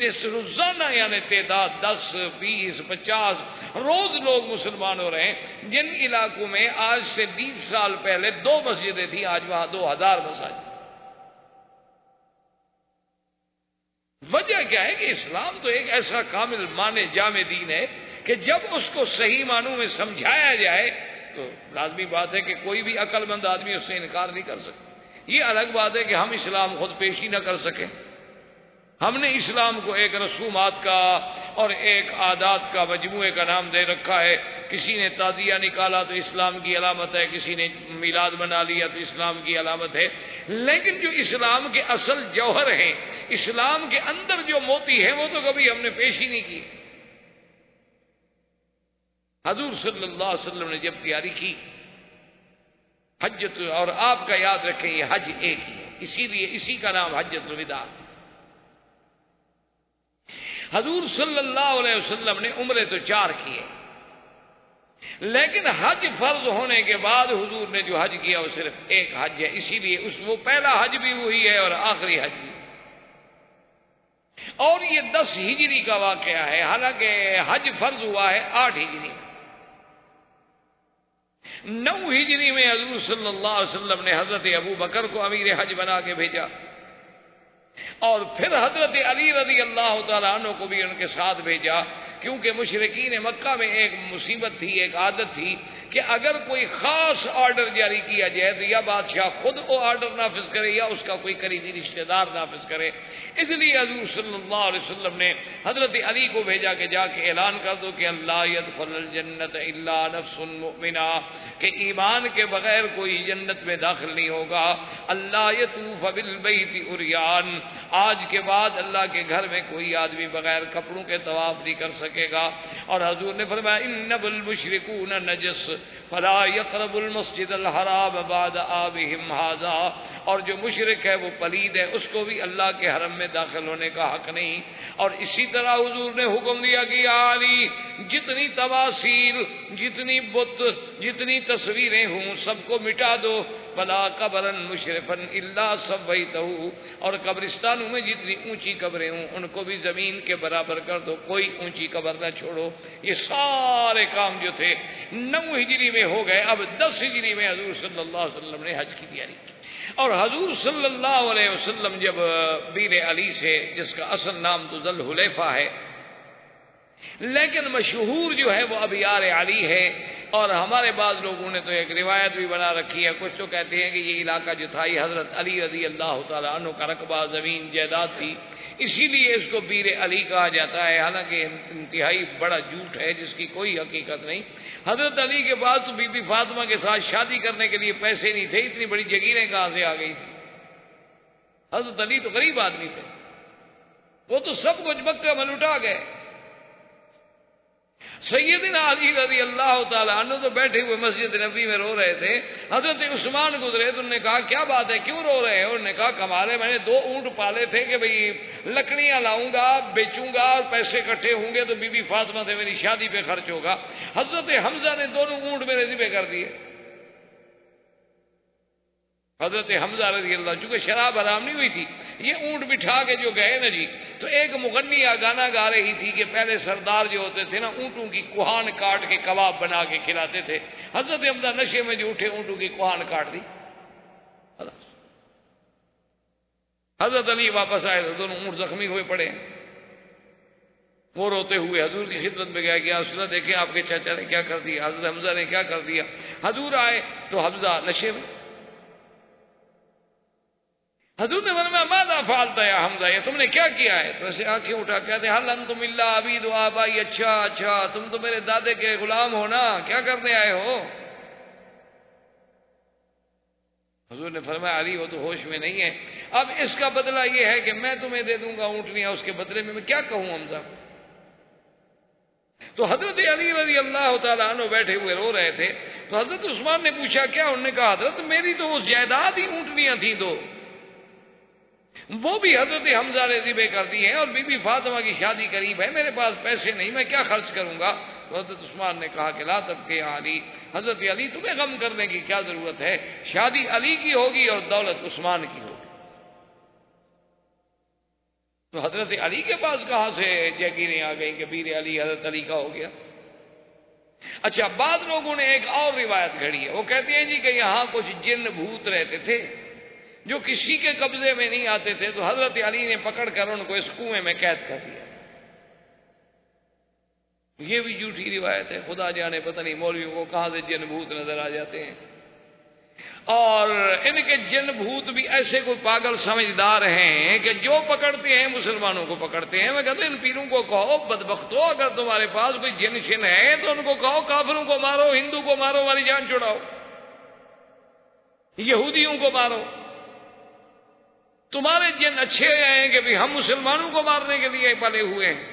اس روزانہ یعنی تعداد 10، 20، 50 روز لوگ مسلمان ہو رہے ہیں. جن علاقوں میں آج سے 20 سال پہلے 2 مسجدیں تھیں، آج وہاں 2000 مساجد. وجہ کیا ہے کہ اسلام تو ایک ایسا کامل معنی جامع دین ہے کہ جب اس کو صحیح معنوں میں سمجھایا جائے تو لازمی بات ہے کہ کوئی بھی عقل مند آدمی اس سے انکار نہیں کر سکتا. یہ الگ بات ہے کہ ہم اسلام خود پیشی نہ کر سکیں. ہم نے اسلام کو ایک رسومات کا اور ایک عادات کا مجموعے کا نام دے رکھا ہے. کسی نے تعزیہ نکالا تو اسلام کی علامت ہے، کسی نے میلاد بنا لیا تو اسلام کی علامت ہے. لیکن جو اسلام کے اصل جوہر ہیں، اسلام کے اندر جو موتی ہے، وہ تو کبھی ہم نے پیش ہی نہیں کی. حضور صلی اللہ علیہ وسلم نے جب تیاری کی حجت، اور آپ کا یاد رکھیں یہ حج ایک ہی ہے، اسی لیے اسی کا نام حجت الوداع. حضور صلی اللہ علیہ وسلم نے عمرے تو 4 کیے، لیکن حج فرض ہونے کے بعد حضور نے جو حج کیا وہ صرف ایک حج ہے. اسی لیے وہ پہلا حج بھی وہی ہے اور آخری حج بھی. اور یہ 10 ہجری کا واقعہ ہے، حالانکہ حج فرض ہوا ہے 8 ہجری میں. 9 ہجری میں حضور صلی اللہ علیہ وسلم نے حضرت ابو بکر کو امیر حج بنا کے بھیجا، اور پھر حضرت علی رضی اللہ تعالیٰ عنہ کو بھی ان کے ساتھ بھیجا. کیونکہ مشرکین مکہ میں ایک مصیبت تھی، ایک عادت تھی کہ اگر کوئی خاص آرڈر جاری کیا جائے تو یا بادشاہ خود وہ آرڈر نافذ کرے یا اس کا کوئی قریبی رشتہ دار نافذ کرے. اس لیے حضور صلی اللہ علیہ وسلم نے حضرت علی کو بھیجا کہ جا کے اعلان کر دو کہ اللہ يدخل الجنت الا نفس مؤمنہ، کہ ایمان کے بغیر کوئی جنت میں داخل نہیں ہوگا. اللہ یطوف بالبیت عریان، آج کے بعد اللہ کے گھر میں کوئی آدمی بغیر کپڑوں کے طواف نہیں کر سکے گا. اور حضور نے فرمایا انما المشرکون نجس فلا يقربوا المسجد الحرام بعد عامهم هذا، اور جو مشرک ہے وہ پلید ہے، اس کو بھی اللہ کے حرم میں داخل ہونے کا حق نہیں. اور اسی طرح حضور نے حکم دیا کہ یا علی، جتنی تماثیل، جتنی بت، جتنی تصویریں ہوں سب کو مٹا دو. بلا قبرا مشرفا الا سویتہ، اور قبرستانوں میں جتنی اونچی قبریں ہوں ان کو بھی زمین کے برابر کر دو، کوئی اونچی قبر نہ چھوڑو. یہ سارے کام جو تھے 9 ہجری میں ہو گئے. اب 10 ہجری میں حضور صلی اللہ علیہ وسلم نے حج کی تیاری کی. اور حضور صلی اللہ علیہ وسلم جب بیر علی سے، جس کا اصل نام تو ذوالحلیفہ ہے لیکن مشہور جو ہے وہ ابیار علی ہے، اور ہمارے بعض لوگوں نے تو ایک روایت بھی بنا رکھی ہے، کچھ تو کہتے ہیں کہ یہ علاقہ جو تھا یہ حضرت علی رضی اللہ تعالیٰ عنہ کا رقبہ، زمین جائیداد تھی، اسی لیے اس کو بیر علی کہا جاتا ہے. حالانکہ انتہائی بڑا جھوٹ ہے جس کی کوئی حقیقت نہیں. حضرت علی کے بعد تو بی بی فاطمہ کے ساتھ شادی کرنے کے لیے پیسے نہیں تھے، اتنی بڑی جگیریں کہاں سے آ گئی تھی. حضرت علی تو غریب آدمی تھے، وہ تو سب کچھ مکہ میں لٹا گئے. سیدنا علی رضی اللہ تعالیٰ عنہ تو بیٹھے ہوئے مسجد نبوی میں رو رہے تھے. حضرت عثمان گزرے تو انہوں نے کہا کیا بات ہے، کیوں رو رہے ہیں؟ انہوں نے کہا کمالے، میں نے 2 اونٹ پالے تھے کہ بھئی لکڑیاں لاؤں گا، بیچوں گا، اور پیسے اکٹھے ہوں گے تو بی بی فاطمہ سے میری شادی پہ خرچ ہوگا. حضرت حمزہ نے 2 اونٹ میرے ذبح کر دیے. حضرت حمزہ رضی اللہ، چونکہ شراب حرام نہیں ہوئی تھی، یہ اونٹ بٹھا کے جو گئے نا جی، تو ایک مغنیہ گانا گا رہی تھی کہ پہلے سردار جو ہوتے تھے نا اونٹوں کی کوہان کاٹ کے کباب بنا کے کھلاتے تھے. حضرت حمزہ نشے میں جو اٹھے اونٹوں کی کوہان کاٹ دی. حضرت علی واپس آئے تو 2 اونٹ زخمی ہوئے پڑے ہیں. وہ روتے ہوئے حضور کی خدمت میں گیا کہ یا رسول اللہ دیکھیں آپ کے چچا نے کیا کر دیا، حضرت حمزہ نے کیا کر دیا. حضور آئے تو حمزہ نشے میں. حضور نے فرمایا ماذا فعلت یا حمزہ، یہ تم نے کیا کیا ہے؟ تو ایسے آنکھیں اٹھا کہتے حل انتم الا عبید و آبائی، اچھا تم تو میرے دادے کے غلام ہو نا، کیا کرنے آئے ہو؟ حضور نے فرمایا علی وہ تو ہوش میں نہیں ہے، اب اس کا بدلہ یہ ہے کہ میں تمہیں دے دوں گا اونٹنیاں، اس کے بدلے میں کیا کہوں حمزہ؟ تو حضرت علی رضی اللہ تعالیٰ عنہ بیٹھے ہوئے رو رہے تھے، تو حضرت عثمان نے پوچھا کیا؟ انہوں نے کہا حضرت میری تو وہ جائیداد ہی اونٹنیاں تھیں دو، وہ بھی حضرت حمزہ نے ذبح کر دی ہیں، اور بی بی فاطمہ کی شادی قریب ہے، میرے پاس پیسے نہیں، میں کیا خرچ کروں گا؟ تو حضرت عثمان نے کہا کہ لا تبکے علی، حضرت علی تمہیں غم کرنے کی کیا ضرورت ہے، شادی علی کی ہوگی اور دولت عثمان کی ہوگی۔ تو حضرت علی کے پاس کہاں سے جاگیریں آ گئیں کہ بیر علی حضرت علی کا ہو گیا؟ اچھا، بعض لوگوں نے ایک اور روایت گھڑی ہے، وہ کہتے ہیں جی کہ یہاں کچھ جن بھوت رہتے تھے جو کسی کے قبضے میں نہیں آتے تھے، تو حضرت علی نے پکڑ کر ان کو اس کنویں میں قید کر دیا۔ یہ بھی جھوٹی روایت ہے، خدا جانے پتہ نہیں مولویوں کو کہاں سے جن بھوت نظر آ جاتے ہیں، اور ان کے جن بھوت بھی ایسے کوئی پاگل سمجھدار ہیں کہ جو پکڑتے ہیں مسلمانوں کو پکڑتے ہیں۔ میں کہتا ہوں ان پیروں کو کہو بدبختو، اگر تمہارے پاس کوئی جن شن ہے تو ان کو کہو کافروں کو مارو، ہندو کو مارو، ہماری جان چھڑاؤ، یہودیوں کو مارو۔ تمہارے جن اچھے ہیں کہ بھی ہم مسلمانوں کو مارنے کے لیے پلے ہوئے ہیں،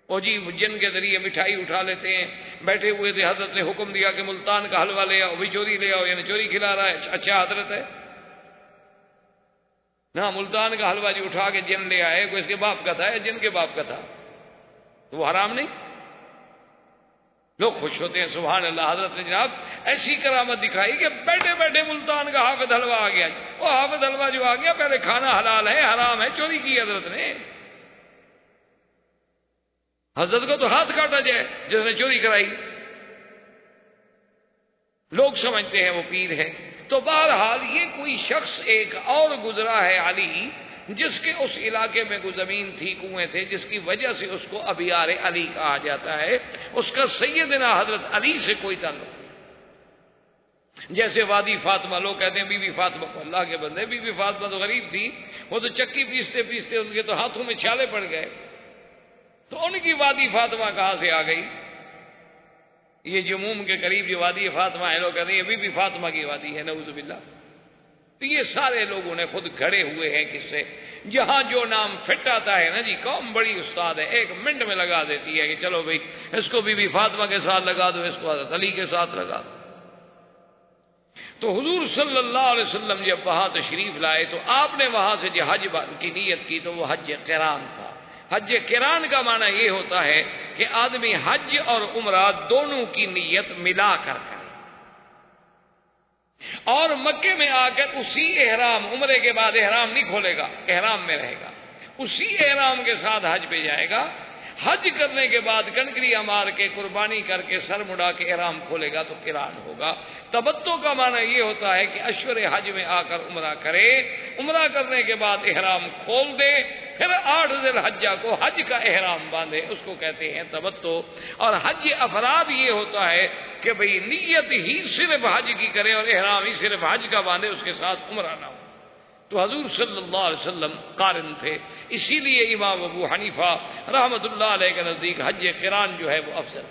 وہ جی جن کے ذریعے مٹھائی اٹھا لیتے ہیں۔ بیٹھے ہوئے تھے، حضرت نے حکم دیا کہ ملتان کا حلوہ لے آؤ، بھی چوری لے آؤ، یعنی چوری کھلا رہا ہے، اچھا حضرت ہے نا، ملتان کا حلوہ جو اٹھا کے جن لے آئے، کوئی اس کے باپ کا تھا یا جن کے باپ کا تھا، تو وہ حرام نہیں؟ لوگ خوش ہوتے ہیں سبحان اللہ۔ حضرت نے جناب ایسی کرامت دکھائی کہ بیٹھے بیٹھے ملتان کا حافظ حلوہ آ گیا، وہ حافظ حلوہ جو آ گیا، پہلے کھانا حلال ہے حرام ہے، چوری کی حضرت نے، حضرت کو تو ہاتھ کاٹا جائے جس نے چوری کرائی۔ لوگ سمجھتے ہیں وہ پیر ہے۔ تو بہرحال یہ کوئی شخص ایک اور گزرا ہے علی، جس کے اس علاقے میں کوئی زمین تھی، کنویں تھے، جس کی وجہ سے اس کو ابیار علی کہا جاتا ہے، اس کا سیدنا حضرت علی سے کوئی تعلق نہیں۔ جیسے وادی فاطمہ، لوگ کہتے ہیں بی بی فاطمہ کو، اللہ کے بندے بی بی فاطمہ تو غریب تھی، وہ تو چکی پیستے پیستے ان کے تو ہاتھوں میں چھالے پڑ گئے، تو ان کی وادی فاطمہ کہاں سے آ گئی؟ یہ جموم کے قریب جو وادی فاطمہ ہے، لوگ کہتے ہیں یہ بی بی فاطمہ کی وادی ہے، نعوذ باللہ۔ تو یہ سارے لوگوں نے خود گھڑے ہوئے ہیں کس سے، جہاں جو نام فٹ آتا ہے نا جی، قوم بڑی استاد ہے، ایک منٹ میں لگا دیتی ہے کہ چلو بھئی اس کو بی بی فاطمہ کے ساتھ لگا دو، اس کو حضرت علی کے ساتھ لگا دو۔ تو حضور صلی اللہ علیہ وسلم جب وہاں تشریف لائے تو آپ نے وہاں سے جو حج کی نیت کی تو وہ حج قران تھا۔ حج قران کا معنی یہ ہوتا ہے کہ آدمی حج اور عمرہ دونوں کی نیت ملا کر کرے، اور مکے میں آ کر اسی احرام، عمرے کے بعد احرام نہیں کھولے گا، احرام میں رہے گا، اسی احرام کے ساتھ حج پہ جائے گا، حج کرنے کے بعد کنکریاں مار کے قربانی کر کے سر مڑا کے احرام کھولے گا تو قران ہوگا۔ تبتو کا معنی یہ ہوتا ہے کہ اشہر حج میں آ کر عمرہ کرے، عمرہ کرنے کے بعد احرام کھول دے، پھر 8 ذی الحجہ کو حج کا احرام باندھے، اس کو کہتے ہیں تبتو۔ اور حج افراد یہ ہوتا ہے کہ بھئی نیت ہی صرف حج کی کرے اور احرام ہی صرف حج کا باندھے، اس کے ساتھ عمرہ نہ ہو۔ تو حضور صلی اللہ علیہ وسلم قارن تھے، اسی لیے امام ابو حنیفہ رحمۃ اللہ علیہ کے نزدیک حج قران جو ہے وہ افضل۔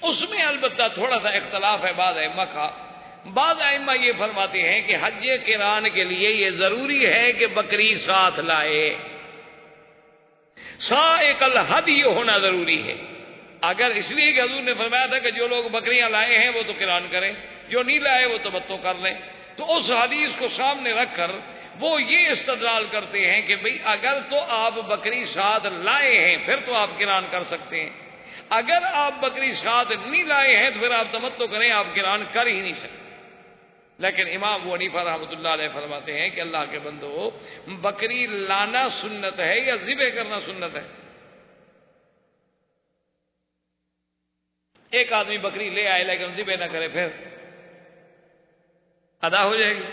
اس میں البتہ تھوڑا سا اختلاف ہے بعض ائمہ کا۔ بعض ائمہ یہ فرماتے ہیں کہ حج قران کے لیے یہ ضروری ہے کہ بکری ساتھ لائے، سائق الہدی ہونا ضروری ہے۔ اگر اس لیے کہ حضور نے فرمایا تھا کہ جو لوگ بکریاں لائے ہیں وہ تو قران کریں، جو نہیں لائے وہ تمتع کر لیں، تو اس حدیث کو سامنے رکھ کر وہ یہ استدلال کرتے ہیں کہ بھئی اگر تو آپ بکری ساتھ لائے ہیں پھر تو آپ قران کر سکتے ہیں، اگر آپ بکری ساتھ نہیں لائے ہیں تو پھر آپ تمتع کریں، آپ قران کر ہی نہیں سکتے۔ لیکن امام ابو حنیفہ رحمۃ اللہ علیہ فرماتے ہیں کہ اللہ کے بندو، بکری لانا سنت ہے یا ذبح کرنا سنت ہے؟ ایک آدمی بکری لے آئے لیکن ذبح نہ کرے، پھر ادا ہو جائے گی؟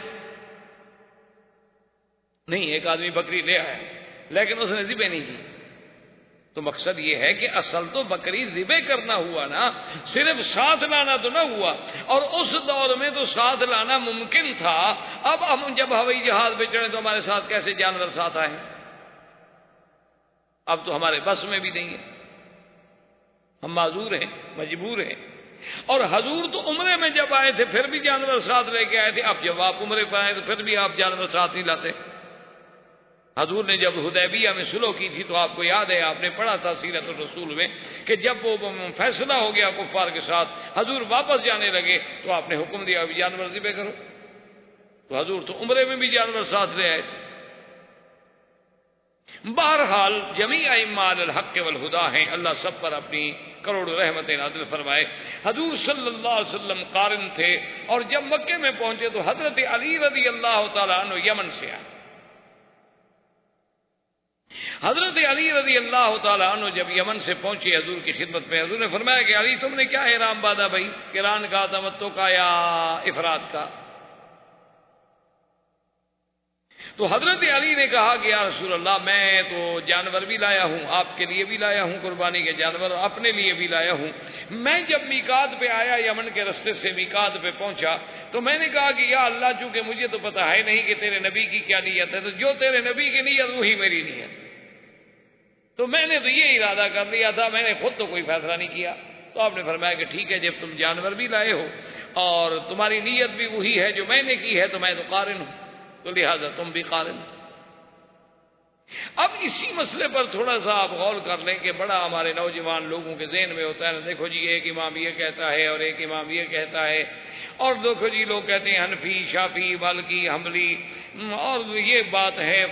نہیں، ایک آدمی بکری لے آیا لیکن اس نے ذبح نہیں کی، تو مقصد یہ ہے کہ اصل تو بکری ذبح کرنا ہوا نا، صرف ساتھ لانا تو نہ ہوا، اور اس دور میں تو ساتھ لانا ممکن تھا۔ اب ہم جب ہوائی جہاز پہ چڑھے تو ہمارے ساتھ کیسے جانور ساتھ آئے؟ اب تو ہمارے بس میں بھی نہیں ہے، ہم معذور ہیں، مجبور ہیں۔ اور حضور تو عمرے میں جب آئے تھے پھر بھی جانور ساتھ لے کے آئے تھے، اب جب آپ عمرے پر آئے تو پھر بھی آپ جانور ساتھ نہیں لاتے۔ حضور نے جب حدیبیہ میں صلح کی تھی تو آپ کو یاد ہے، آپ نے پڑھا تھا سیرت الرسول میں کہ جب وہ فیصلہ ہو گیا کفار کے ساتھ، حضور واپس جانے لگے تو آپ نے حکم دیا ابھی جانور ذبح کرو، تو حضور تو عمرے میں بھی جانور ساتھ لے آئے تھے۔ بہرحال جمیع ائمہ علی الحق والہدی ہیں، اللہ سب پر اپنی کروڑوں رحمتیں نازل فرمائے۔ حضور صلی اللہ علیہ وسلم قارن تھے، اور جب مکے میں پہنچے تو حضرت علی رضی اللہ تعالی عنہ یمن سے آئے۔ حضرت علی رضی اللہ تعالی عنہ جب یمن سے پہنچے حضور کی خدمت میں، حضور نے فرمایا کہ علی تم نے کیا احرام باندھا بھائی، قران کا، تمتع کا یا افراد کا؟ تو حضرت علی نے کہا کہ یا رسول اللہ میں تو جانور بھی لایا ہوں، آپ کے لیے بھی لایا ہوں قربانی کے جانور، اور اپنے لیے بھی لایا ہوں۔ میں جب میقات پہ آیا، یمن کے رستے سے میقات پہ پہنچا تو میں نے کہا کہ یا اللہ چونکہ مجھے تو پتہ ہے نہیں کہ تیرے نبی کی کیا نیت ہے، تو جو تیرے نبی کی نیت وہی میری نیت، تو میں نے تو یہ ارادہ کر لیا تھا، میں نے خود تو کوئی فیصلہ نہیں کیا۔ تو آپ نے فرمایا کہ ٹھیک ہے، جب تم جانور بھی لائے ہو اور تمہاری نیت بھی وہی ہے جو میں نے کی ہے تو میں تو قارن ہوں، تو لہذا تم بھی قارن۔ اب اسی مسئلے پر تھوڑا سا آپ غور کر لیں کہ بڑا ہمارے نوجوان لوگوں کے ذہن میں ہوتا ہے نا، دیکھو جی ایک امام یہ کہتا ہے اور ایک امام یہ کہتا ہے، اور دیکھو جی لوگ کہتے ہیں حنفی، شافعی، مالکی، حنبلی، اور یہ بات ہے،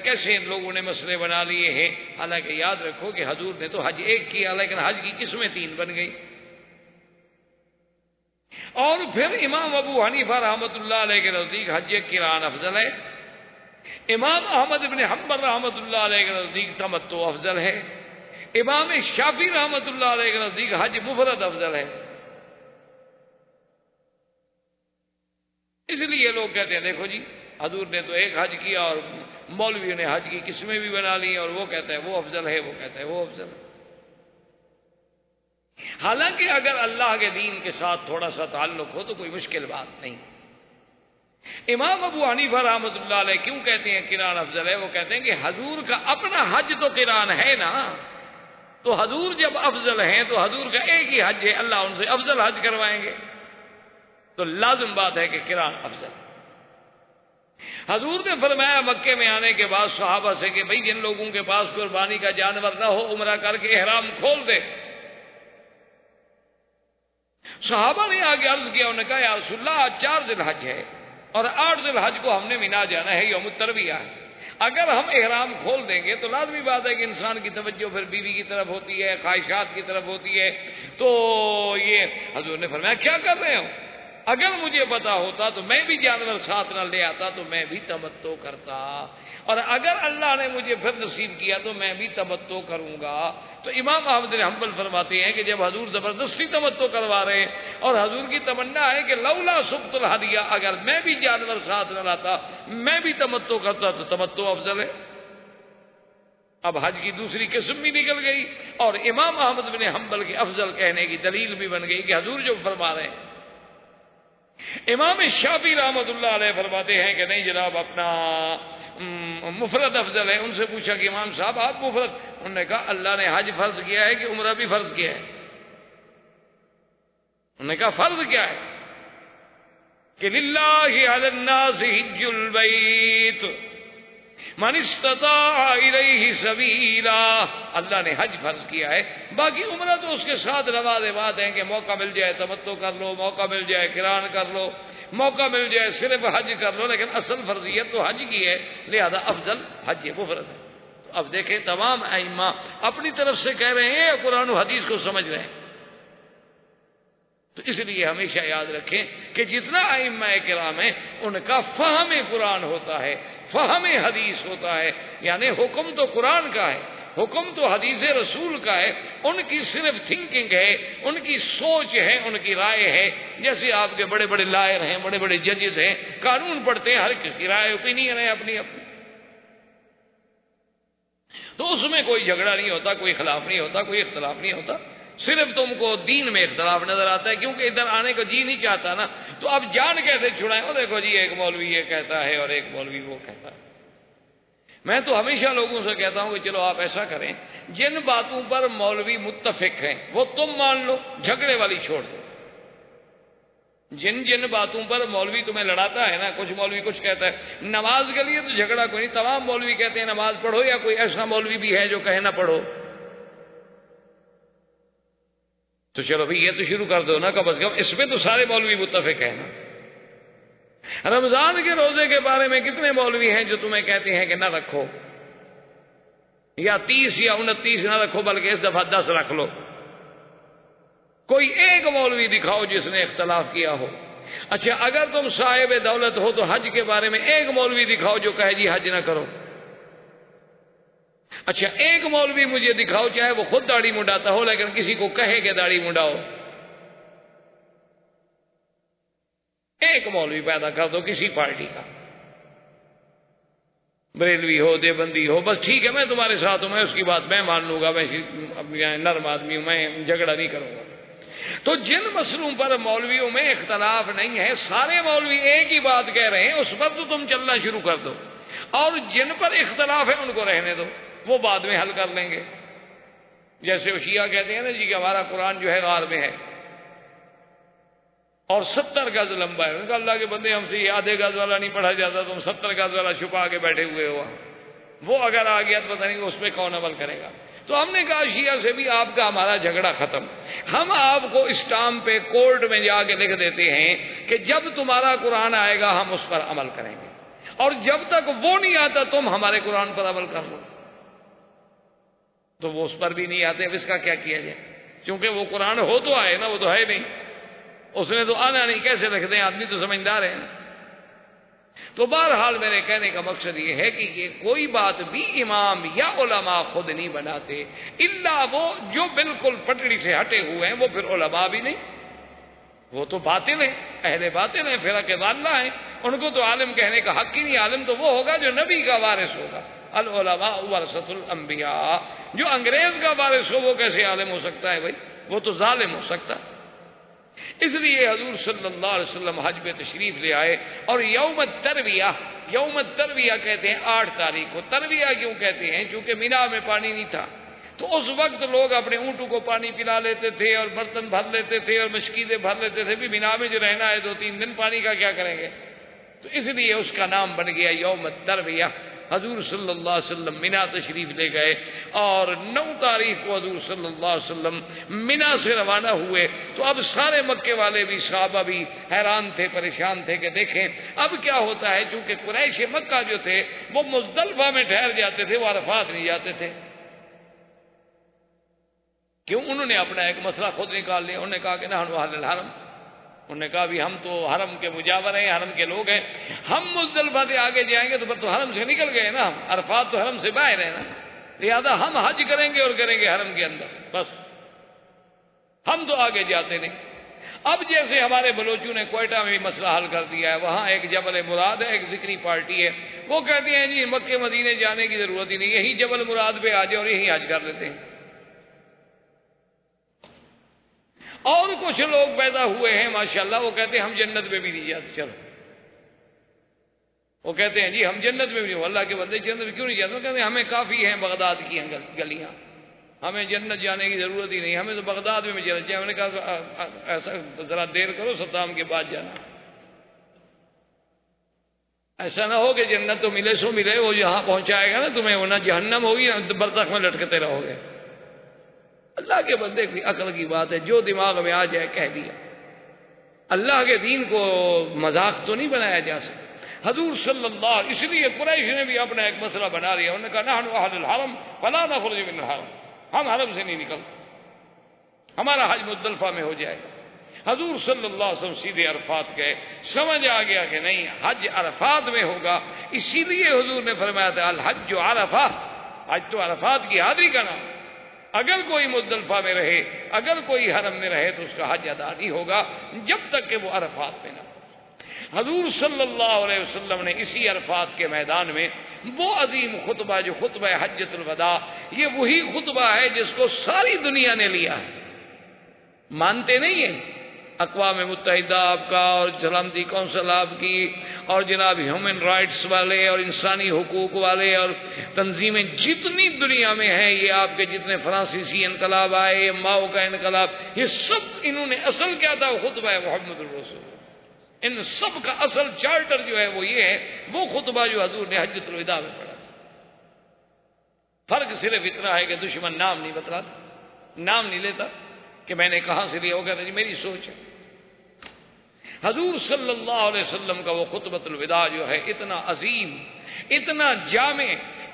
کیسے ان لوگوں نے مسئلے بنا لیے ہیں۔ حالانکہ یاد رکھو کہ حضور نے تو حج ایک کیا، لیکن حج کی قسمیں تین بن گئی۔ اور پھر امام ابو حنیفہ رحمۃ اللہ علیہ کے نزدیک حج قران افضل ہے، امام احمد بن حنبل رحمۃ اللہ علیہ کے نزدیک تمتع افضل ہے، امام شافعی رحمۃ اللہ علیہ کے نزدیک حج مفرد افضل ہے۔ اس لیے لوگ کہتے ہیں دیکھو جی حضور نے تو ایک حج کیا اور مولویوں نے حج کی قسمیں بھی بنا لی، اور وہ کہتا ہے وہ افضل ہے، وہ کہتا ہے وہ افضل ہے۔ حالانکہ اگر اللہ کے دین کے ساتھ تھوڑا سا تعلق ہو تو کوئی مشکل بات نہیں۔ امام ابو حنیفہ رحمۃ اللہ علیہ کیوں کہتے ہیں قران افضل ہے؟ وہ کہتے ہیں کہ حضور کا اپنا حج تو قران ہے نا، تو حضور جب افضل ہیں تو حضور کا ایک ہی حج ہے، اللہ ان سے افضل حج کروائیں گے، تو لازم بات ہے کہ قران افضل۔ حضور نے فرمایا مکے میں آنے کے بعد صحابہ سے کہ بھئی جن لوگوں کے پاس قربانی کا جانور نہ ہو عمرہ کر کے احرام کھول دے۔ صحابہ نے آگے عرض کیا، انہوں نے کہا یا رسول اللہ آج 4 ذی الحج ہے اور 8 ذی الحج کو ہم نے مینا جانا ہے، یوم الترویہ ہے، اگر ہم احرام کھول دیں گے تو لازمی بات ہے کہ انسان کی توجہ پھر بیوی کی طرف ہوتی ہے، خواہشات کی طرف ہوتی ہے، تو یہ حضور نے فرمایا کیا کر رہے ہو؟ اگر مجھے پتا ہوتا تو میں بھی جانور ساتھ نہ لے آتا تو میں بھی تمتع کرتا، اور اگر اللہ نے مجھے پھر نصیب کیا تو میں بھی تمتع کروں گا۔ تو امام احمد بن حنبل فرماتے ہیں کہ جب حضور زبردستی تمتع کروا رہے ہیں اور حضور کی تمنا ہے کہ لولا سبت الہدیہ، اگر میں بھی جانور ساتھ نہ لاتا میں بھی تمتع کرتا تو تمتع افضل ہے۔ اب حج کی دوسری قسم بھی نکل گئی، اور امام احمد بن حنبل کے افضل کہنے کی دلیل بھی بن گئی کہ حضور جو فرما رہے ہیں۔ امام شافعی رحمۃ اللہ علیہ فرماتے ہیں کہ نہیں جناب اپنا مفرد افضل ہے۔ ان سے پوچھا کہ امام صاحب آپ مفرد، انہوں نے کہا اللہ نے حج فرض کیا ہے کہ عمرہ بھی فرض کیا ہے؟ انہوں نے کہا فرض کیا ہے کہ للہ علی الناس حج البیت من استطاع الیہ سبیلا، اللہ نے حج فرض کیا ہے، باقی عمرہ تو اس کے ساتھ لوازمات ہیں کہ موقع مل جائے تمتع کر لو، موقع مل جائے قران کر لو، موقع مل جائے صرف حج کر لو، لیکن اصل فرضیت تو حج کی ہے، لہذا افضل حج مفرد ہے۔ تو اب دیکھیں تمام ائمہ اپنی طرف سے کہہ رہے ہیں یا قرآن و حدیث کو سمجھ رہے ہیں؟ تو اس لیے ہمیشہ یاد رکھیں کہ جتنا ائمہ کرام ہیں ان کا فہم قرآن ہوتا ہے، فہم حدیث ہوتا ہے، یعنی حکم تو قرآن کا ہے، حکم تو حدیث رسول کا ہے، ان کی صرف تھنکنگ ہے، ان کی سوچ ہے، ان کی رائے ہے۔ جیسے آپ کے بڑے بڑے لائر ہیں، بڑے بڑے ججز ہیں، قانون پڑھتے ہیں، ہر کسی کی رائے اوپینین ہے اپنی اپنی۔ تو اس میں کوئی جھگڑا نہیں ہوتا، کوئی خلاف نہیں ہوتا، کوئی اختلاف نہیں ہوتا، صرف تم کو دین میں اختلاف نظر آتا ہے، کیونکہ ادھر آنے کو جی نہیں چاہتا نا، تو اب جان کیسے چھڑائیں؟ وہ دیکھو جی ایک مولوی یہ کہتا ہے اور ایک مولوی وہ کہتا ہے۔ میں تو ہمیشہ لوگوں سے کہتا ہوں کہ چلو آپ ایسا کریں، جن باتوں پر مولوی متفق ہیں وہ تم مان لو، جھگڑے والی چھوڑ دو۔ جن باتوں پر مولوی تمہیں لڑاتا ہے نا، کچھ مولوی کچھ کہتا ہے، نماز کے لیے تو جھگڑا کوئی نہیں، تمام مولوی کہتے ہیں نماز پڑھو، یا کوئی ایسا مولوی بھی ہے جو کہے نہ پڑھو؟ تو چلو بھئی یہ تو شروع کر دو نا، کم از کم اس پہ تو سارے مولوی متفق ہیں نا۔ رمضان کے روزے کے بارے میں کتنے مولوی ہیں جو تمہیں کہتے ہیں کہ نہ رکھو، یا 30 یا 29 نہ رکھو بلکہ اس دفعہ 10 رکھ لو؟ کوئی ایک مولوی دکھاؤ جس نے اختلاف کیا ہو۔ اچھا اگر تم صاحب دولت ہو تو حج کے بارے میں ایک مولوی دکھاؤ جو کہے جی حج نہ کرو۔ اچھا ایک مولوی مجھے دکھاؤ چاہے وہ خود داڑھی منڈاتا ہو لیکن کسی کو کہے کہ داڑھی منڈاؤ۔ ایک مولوی پیدا کر دو کسی پارٹی کا، بریلوی ہو دیوبندی ہو، بس ٹھیک ہے میں تمہارے ساتھ ہوں، میں اس کی بات میں مان لوں گا، میں نرم آدمی ہوں، میں جھگڑا نہیں کروں گا۔ تو جن مسئلوں پر مولویوں میں اختلاف نہیں ہے، سارے مولوی ایک ہی بات کہہ رہے ہیں، اس پر تو تم چلنا شروع کر دو، اور جن پر اختلاف ہے ان کو رہنے دو، وہ بعد میں حل کر لیں گے۔ جیسے وہ شیعہ کہتے ہیں نا جی کہ ہمارا قرآن جو ہے غار میں ہے اور 70 گز لمبا ہے، ان کا اللہ کے بندے ہم سے یہ آدھے گز والا نہیں پڑھا جاتا، تم 70 گز والا چھپا کے بیٹھے ہوئے ہو، وہ اگر آ گیا تو پتہ نہیں اس پہ کون عمل کرے گا۔ تو ہم نے کہا شیعہ سے بھی آپ کا ہمارا جھگڑا ختم، ہم آپ کو اسٹامپ پہ کورٹ میں جا کے لکھ دیتے ہیں کہ جب تمہارا قرآن آئے گا ہم اس پر عمل کریں گے، اور جب تک وہ نہیں آتا تم ہمارے قرآن پر عمل کر لو۔ تو وہ اس پر بھی نہیں آتے، اب اس کا کیا کیا جائے؟ کیونکہ وہ قرآن ہو تو آئے نا، وہ تو ہے نہیں، اس نے تو آنا نہیں، کیسے لکھ دیں؟ آدمی تو سمجھدار ہے نا۔ تو بہرحال میرے کہنے کا مقصد یہ ہے کہ یہ کوئی بات بھی امام یا علماء خود نہیں بناتے، الا وہ جو بالکل پٹڑی سے ہٹے ہوئے ہیں، وہ پھر علماء بھی نہیں، وہ تو باطل ہیں، اہل باطل ہیں، فرق ضالہ ہیں، ان کو تو عالم کہنے کا حق ہی نہیں۔ عالم تو وہ ہوگا جو نبی کا وارث ہوگا، العلماء ورثۃ الانبیاء۔ جو انگریز کا وارث ہو وہ کیسے عالم ہو سکتا ہے بھائی؟ وہ تو ظالم ہو سکتا ہے۔ اس لیے حضور صلی اللہ علیہ وسلم حج پہ تشریف لے آئے، اور یوم الترویہ کہتے ہیں 8 تاریخ کو۔ ترویہ کیوں کہتے ہیں؟ چونکہ مینا میں پانی نہیں تھا، تو اس وقت لوگ اپنے اونٹوں کو پانی پلا لیتے تھے اور برتن بھر لیتے تھے اور مشکیزیں بھر لیتے تھے، بھی مینا میں جو رہنا ہے 2-3 دن پانی کا کیا کریں گے؟ تو اس لیے اس کا نام بن گیا یوم الترویہ۔ حضور صلی اللہ علیہ وسلم مینا تشریف لے گئے، اور 9 تاریخ کو حضور صلی اللہ علیہ وسلم مینا سے روانہ ہوئے۔ تو اب سارے مکے والے بھی، صحابہ بھی حیران تھے، پریشان تھے کہ دیکھیں اب کیا ہوتا ہے، چونکہ قریش مکہ جو تھے وہ مزدلفہ میں ٹھہر جاتے تھے، وہ عرفات نہیں جاتے تھے۔ کیوں؟ انہوں نے اپنا ایک مسئلہ خود نکال لیا، انہوں نے کہا کہ نحن اہل الحرم، انہوں نے کہا بھی ہم تو حرم کے مجاور ہیں، حرم کے لوگ ہیں، ہم مزدلفہ سے آگے جائیں گے تو پھر تو حرم سے نکل گئے نا، عرفات تو حرم سے باہر ہے نا، لہذا ہم حج کریں گے اور کریں گے حرم کے اندر، بس ہم تو آگے جاتے نہیں۔ اب جیسے ہمارے بلوچوں نے کوئٹہ میں بھی مسئلہ حل کر دیا ہے، وہاں ایک جبل مراد ہے، ایک ذکری پارٹی ہے، وہ کہتے ہیں جی مکے مدینے جانے کی ضرورت ہی نہیں، یہی جبل مراد پہ آ جائے اور یہی حج کر لیتے ہیں۔ اور کچھ لوگ پیدا ہوئے ہیں ماشاءاللہ، وہ کہتے ہیں ہم جنت میں بھی نہیں جاتے، چلو وہ کہتے ہیں جی ہم جنت میں بھی نہیں، اللہ کے بندے جنت میں کیوں نہیں جاتے؟ وہ کہتے ہیں ہمیں کافی ہیں بغداد کی گلیاں، ہمیں جنت جانے کی ضرورت ہی نہیں، ہمیں تو بغداد میں بھی جانا چاہیے۔ ہم نے کہا ایسا ذرا دیر کرو، صدام کے بعد جانا، ایسا نہ ہو کہ جنت تو ملے سو ملے، وہ جہاں پہنچائے گا نا تمہیں، وہ نہ جہنم ہوگی نہ برزخ میں لٹکتے رہو گے۔ اللہ کے بندے کی عقل کی بات ہے، جو دماغ میں آ جائے کہہ دیا۔ اللہ کے دین کو مذاق تو نہیں بنایا جا سکتا۔ حضور صلی اللہ، اس لیے قریش نے بھی اپنا ایک مسئلہ بنا لیا، انہوں نے کہا نحن اہل الحرم فلا نخرج من الحرم، ہم حرم سے نہیں نکلتے، ہمارا حج مزدلفہ میں ہو جائے گا۔ حضور صلی اللہ علیہ وسلم سیدھے عرفات گئے، سمجھ آ گیا کہ نہیں حج عرفات میں ہوگا، اسی لیے حضور نے فرمایا تھا الحج عرفہ، حج تو عرفات کی حاضری کا نام۔ اگر کوئی مزدلفہ میں رہے، اگر کوئی حرم میں رہے تو اس کا حج ادا نہیں ہوگا جب تک کہ وہ عرفات میں نہ ہو۔ حضور صلی اللہ علیہ وسلم نے اسی عرفات کے میدان میں وہ عظیم خطبہ جو خطبہ حجۃ الوداع، یہ وہی خطبہ ہے جس کو ساری دنیا نے لیا ہے. مانتے نہیں ہیں؟ اقوام متحدہ آپ کا اور سلامتی کونسل آپ کی اور جناب ہیومن رائٹس والے اور انسانی حقوق والے اور تنظیمیں جتنی دنیا میں ہیں، یہ آپ کے جتنے فرانسیسی انقلاب آئے، یہ ماؤ کا انقلاب، یہ سب انہوں نے اصل کیا تھا؟ وہ خطبہ ہے محمد الرسول. ان سب کا اصل چارٹر جو ہے وہ یہ ہے، وہ خطبہ جو حضور نے حجۃ الوداع میں پڑھا تھا. فرق صرف اتنا ہے کہ دشمن نام نہیں بتلاتا، نام نہیں لیتا کہ میں نے کہاں سے لیا، ہو گیا جی میری سوچ ہے. حضور صلی اللہ علیہ وسلم کا وہ خطبۃ الوداع جو ہے اتنا عظیم، اتنا جامع،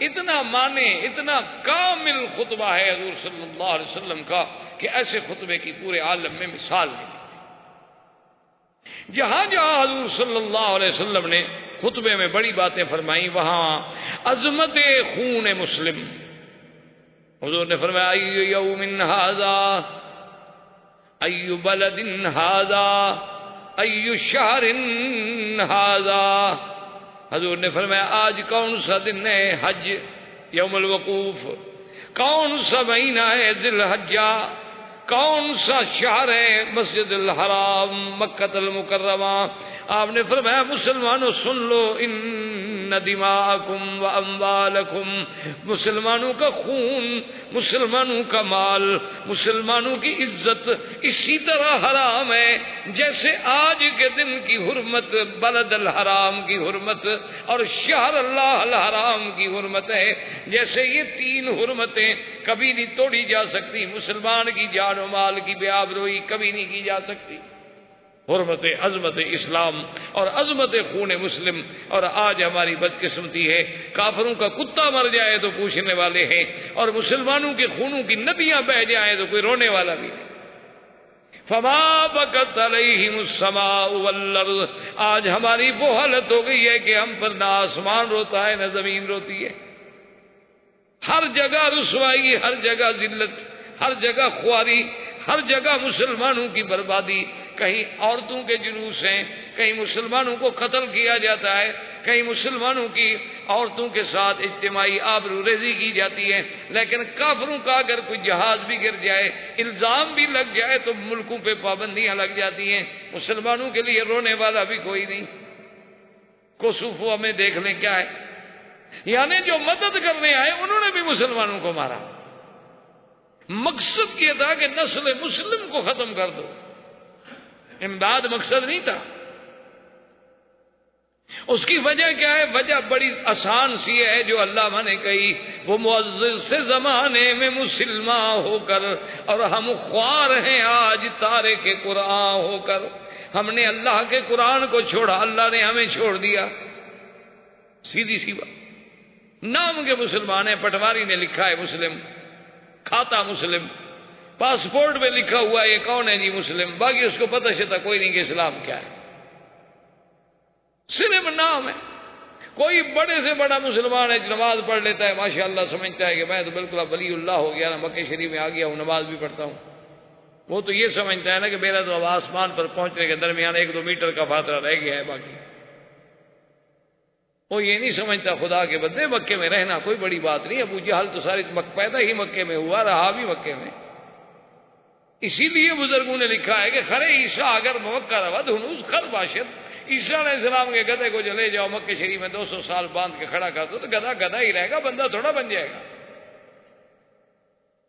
اتنا معنی، اتنا کامل خطبہ ہے حضور صلی اللہ علیہ وسلم کا کہ ایسے خطبے کی پورے عالم میں مثال نہیں ملتی. جہاں جہاں حضور صلی اللہ علیہ وسلم نے خطبے میں بڑی باتیں فرمائی، وہاں عظمت خون مسلم. حضور نے فرمایا ای یوم ھذا، ای بلد ھذا، ای شہر ھذا. حضور نے فرمایا آج کون سا دن ہے؟ حج، یوم الوقوف. کون سا مہینہ ہے؟ ذی الحجہ. کون سا شہر ہے؟ مسجد الحرام، مکہ المکرمہ. آپ نے فرمایا مسلمانوں سن لو، ان دماءکم و اموالکم، مسلمانوں کا خون، مسلمانوں کا مال، مسلمانوں کی عزت اسی طرح حرام ہے جیسے آج کے دن کی حرمت بلد الحرام کی حرمت اور شہر اللہ الحرام کی حرمت ہے. جیسے یہ تین حرمتیں کبھی نہیں توڑی جا سکتی، مسلمان کی جان و مال کی بے آبروئی کبھی نہیں کی جا سکتی. حرمت عظمت اسلام اور عظمت خون مسلم. اور آج ہماری بدقسمتی ہے، کافروں کا کتا مر جائے تو پوچھنے والے ہیں، اور مسلمانوں کے خونوں کی ندیاں بہہ جائیں تو کوئی رونے والا بھی نہیں. فما بکت علیہم السماء والارض. آج ہماری وہ حالت ہو گئی ہے کہ ہم پر نہ آسمان روتا ہے نہ زمین روتی ہے. ہر جگہ رسوائی، ہر جگہ ذلت، ہر جگہ خواری، ہر جگہ مسلمانوں کی بربادی. کہیں عورتوں کے جلوس ہیں، کہیں مسلمانوں کو قتل کیا جاتا ہے، کہیں مسلمانوں کی عورتوں کے ساتھ اجتماعی آبروریزی کی جاتی ہے. لیکن کافروں کا اگر کوئی جہاز بھی گر جائے، الزام بھی لگ جائے تو ملکوں پہ پابندیاں لگ جاتی ہیں. مسلمانوں کے لیے رونے والا بھی کوئی نہیں. کوسوفو میں دیکھ لیں کیا ہے، یعنی جو مدد کرنے آئے انہوں نے بھی مسلمانوں کو مارا. مقصد یہ تھا کہ نسل مسلم کو ختم کر دو، امداد مقصد نہیں تھا. اس کی وجہ کیا ہے؟ وجہ بڑی آسان سی ہے جو علامہ نے کہی، وہ معزز سے زمانے میں مسلمان ہو کر اور ہم خوار ہیں آج تارک قرآن ہو کر. ہم نے اللہ کے قرآن کو چھوڑا، اللہ نے ہمیں چھوڑ دیا. سیدھی سی بات. نام کے مسلمان ہیں، پٹواری نے لکھا ہے مسلم، کھاتا مسلم، پاسپورٹ میں لکھا ہوا یہ کون ہے جی مسلم، باقی اس کو پتہ چلتا کوئی نہیں کہ اسلام کیا ہے، صرف نام ہے. کوئی بڑے سے بڑا مسلمان ہے، نماز پڑھ لیتا ہے ماشاءاللہ، سمجھتا ہے کہ میں تو بالکل اب ولی اللہ ہو گیا نا، مکہ شریف میں آ گیا ہوں، نماز بھی پڑھتا ہوں. وہ تو یہ سمجھتا ہے نا کہ میرا تو اب آسمان پر پہنچنے کے درمیان 1-2 میٹر کا فاصلہ رہ گیا ہے. باقی وہ یہ نہیں سمجھتا خدا کے بندے مکے میں رہنا کوئی بڑی بات نہیں. ابو جہل تو ساری پیدا ہی مکے میں ہوا، رہا بھی مکے میں. اسی لیے بزرگوں نے لکھا ہے کہ خرے عیسیٰ اگر موقع رود ہنوز خر باشد. عیسیٰ علیہ السلام کے گدھے کو چلے جاؤ مکہ شریف میں 200 سال باندھ کے کھڑا کر دو تو گدھا گدھا ہی رہے گا، بندہ تھوڑا بن جائے گا.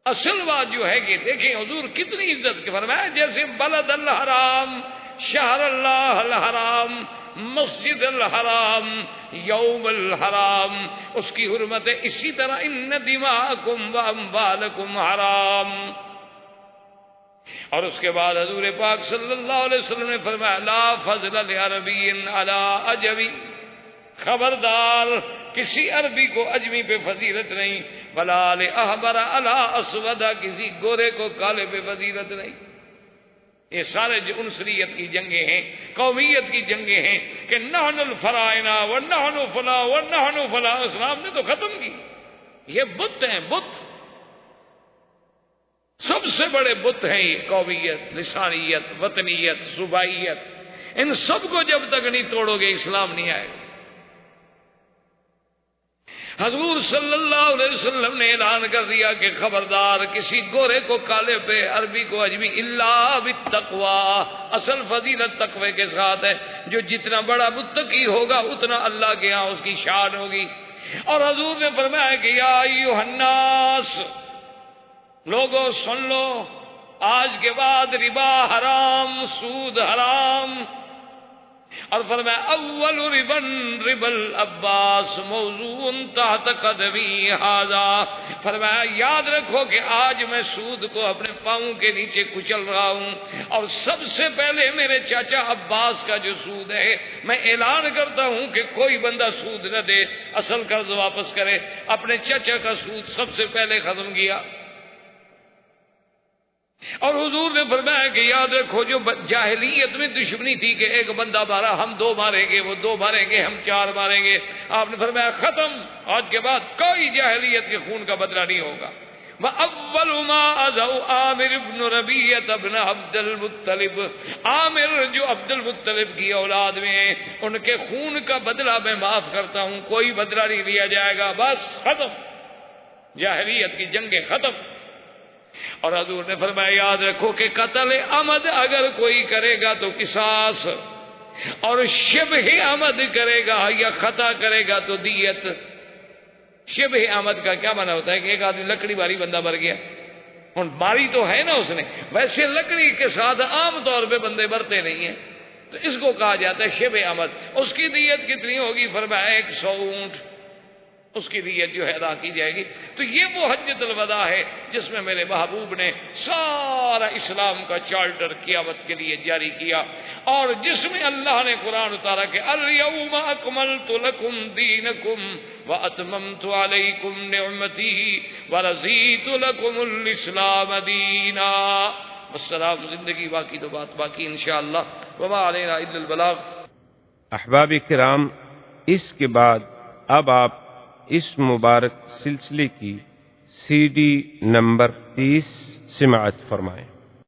اصل بات جو ہے کہ دیکھیں حضور کتنی عزت کے فرمایا، جیسے بلد الحرام، شہر اللہ الحرام، مسجد الحرام، یوم الحرام، اس کی حرمت ہے. اسی طرح ان دماءکم و اموالکم حرام. اور اس کے بعد حضور پاک صلی اللہ علیہ وسلم نے فرمایا لا فضل لعربی علی عجمی. خبردار کسی عربی کو اجمی پہ فضیلت نہیں، ولا لاحمر علی اسود، کسی گورے کو کالے پہ فضیلت نہیں. یہ سارے جو عنصریت کی جنگیں ہیں، قومیت کی جنگیں ہیں کہ نحن الفرائنہ ونحن فلا ونحن فلا، اسلام نے تو ختم کی. یہ بت ہیں، بت سب سے بڑے بت ہیں. یہ قومیت، لسانیت، وطنیت، صوبائیت، ان سب کو جب تک نہیں توڑو گے اسلام نہیں آئے گا۔ حضور صلی اللہ علیہ وسلم نے اعلان کر دیا کہ خبردار کسی گورے کو کالے پہ، عربی کو اجمی، الا بالتقوی، اصل فضیلت تقوی کے ساتھ ہے۔ جو جتنا بڑا متقی ہوگا اتنا اللہ کے ہاں اس کی شان ہوگی۔ اور حضور نے فرمایا کہ یا ایھا الناس، لوگوں سن لو، آج کے بعد ربا حرام، سود حرام۔ اور فرمایا اول ربا العباس موضوع تحت قدمی ھذا، فرمایا یاد رکھو کہ آج میں سود کو اپنے پاؤں کے نیچے کچل رہا ہوں، اور سب سے پہلے میرے چاچا عباس کا جو سود ہے، میں اعلان کرتا ہوں کہ کوئی بندہ سود نہ دے، اصل قرض واپس کرے۔ اپنے چاچا کا سود سب سے پہلے ختم کیا۔ اور حضور نے فرمایا کہ یاد رکھو جو جاہلیت میں دشمنی تھی کہ ایک بندہ مارا ہم 2 ماریں گے، وہ 2 ماریں گے ہم 4 ماریں گے، آپ نے فرمایا ختم، آج کے بعد کوئی جاہلیت کے خون کا بدلہ نہیں ہوگا۔ وَأَوَّلُ مَا أَذَوْا عامر بن ربیعہ بن عبد المطلب، عامر جو عبد المطلب کی اولاد میں ہیں، ان کے خون کا بدلہ میں معاف کرتا ہوں، کوئی بدلہ نہیں لیا جائے گا، بس ختم، جاہلیت کی جنگیں ختم۔ اور حضور نے فرمایا یاد رکھو کہ قتل عمد اگر کوئی کرے گا تو قصاص، اور شبہ عمد کرے گا یا خطا کرے گا تو دیت۔ شبہ عمد کا کیا معنی ہوتا ہے کہ ایک آدمی لکڑی ماری، بندہ مر گیا، اور ماری تو ہے نا اس نے، ویسے لکڑی کے ساتھ عام طور پہ بندے مرتے نہیں ہیں، تو اس کو کہا جاتا ہے شبہ عمد۔ اس کی دیت کتنی ہوگی؟ فرمایا 100 اونٹ، اس کی دیت جو ہے ادا کی جائے گی۔ تو یہ وہ حجۃ الوداع ہے جس میں میرے محبوب نے سارا اسلام کا چارٹر قیامت کے لیے جاری کیا، اور جس میں اللہ نے قرآن اتارا کہ الیوم اکملت لکم دینکم واتممت علیکم نعمتی ورضیت لکم الاسلام دینا۔ والسلام، زندگی باقی تو بات باقی انشاءاللہ، وما علینا الا البلاغ۔ احباب کرام، اس کے بعد اب آپ اس مبارک سلسلے کی CD نمبر 30 سماعت فرمائیں۔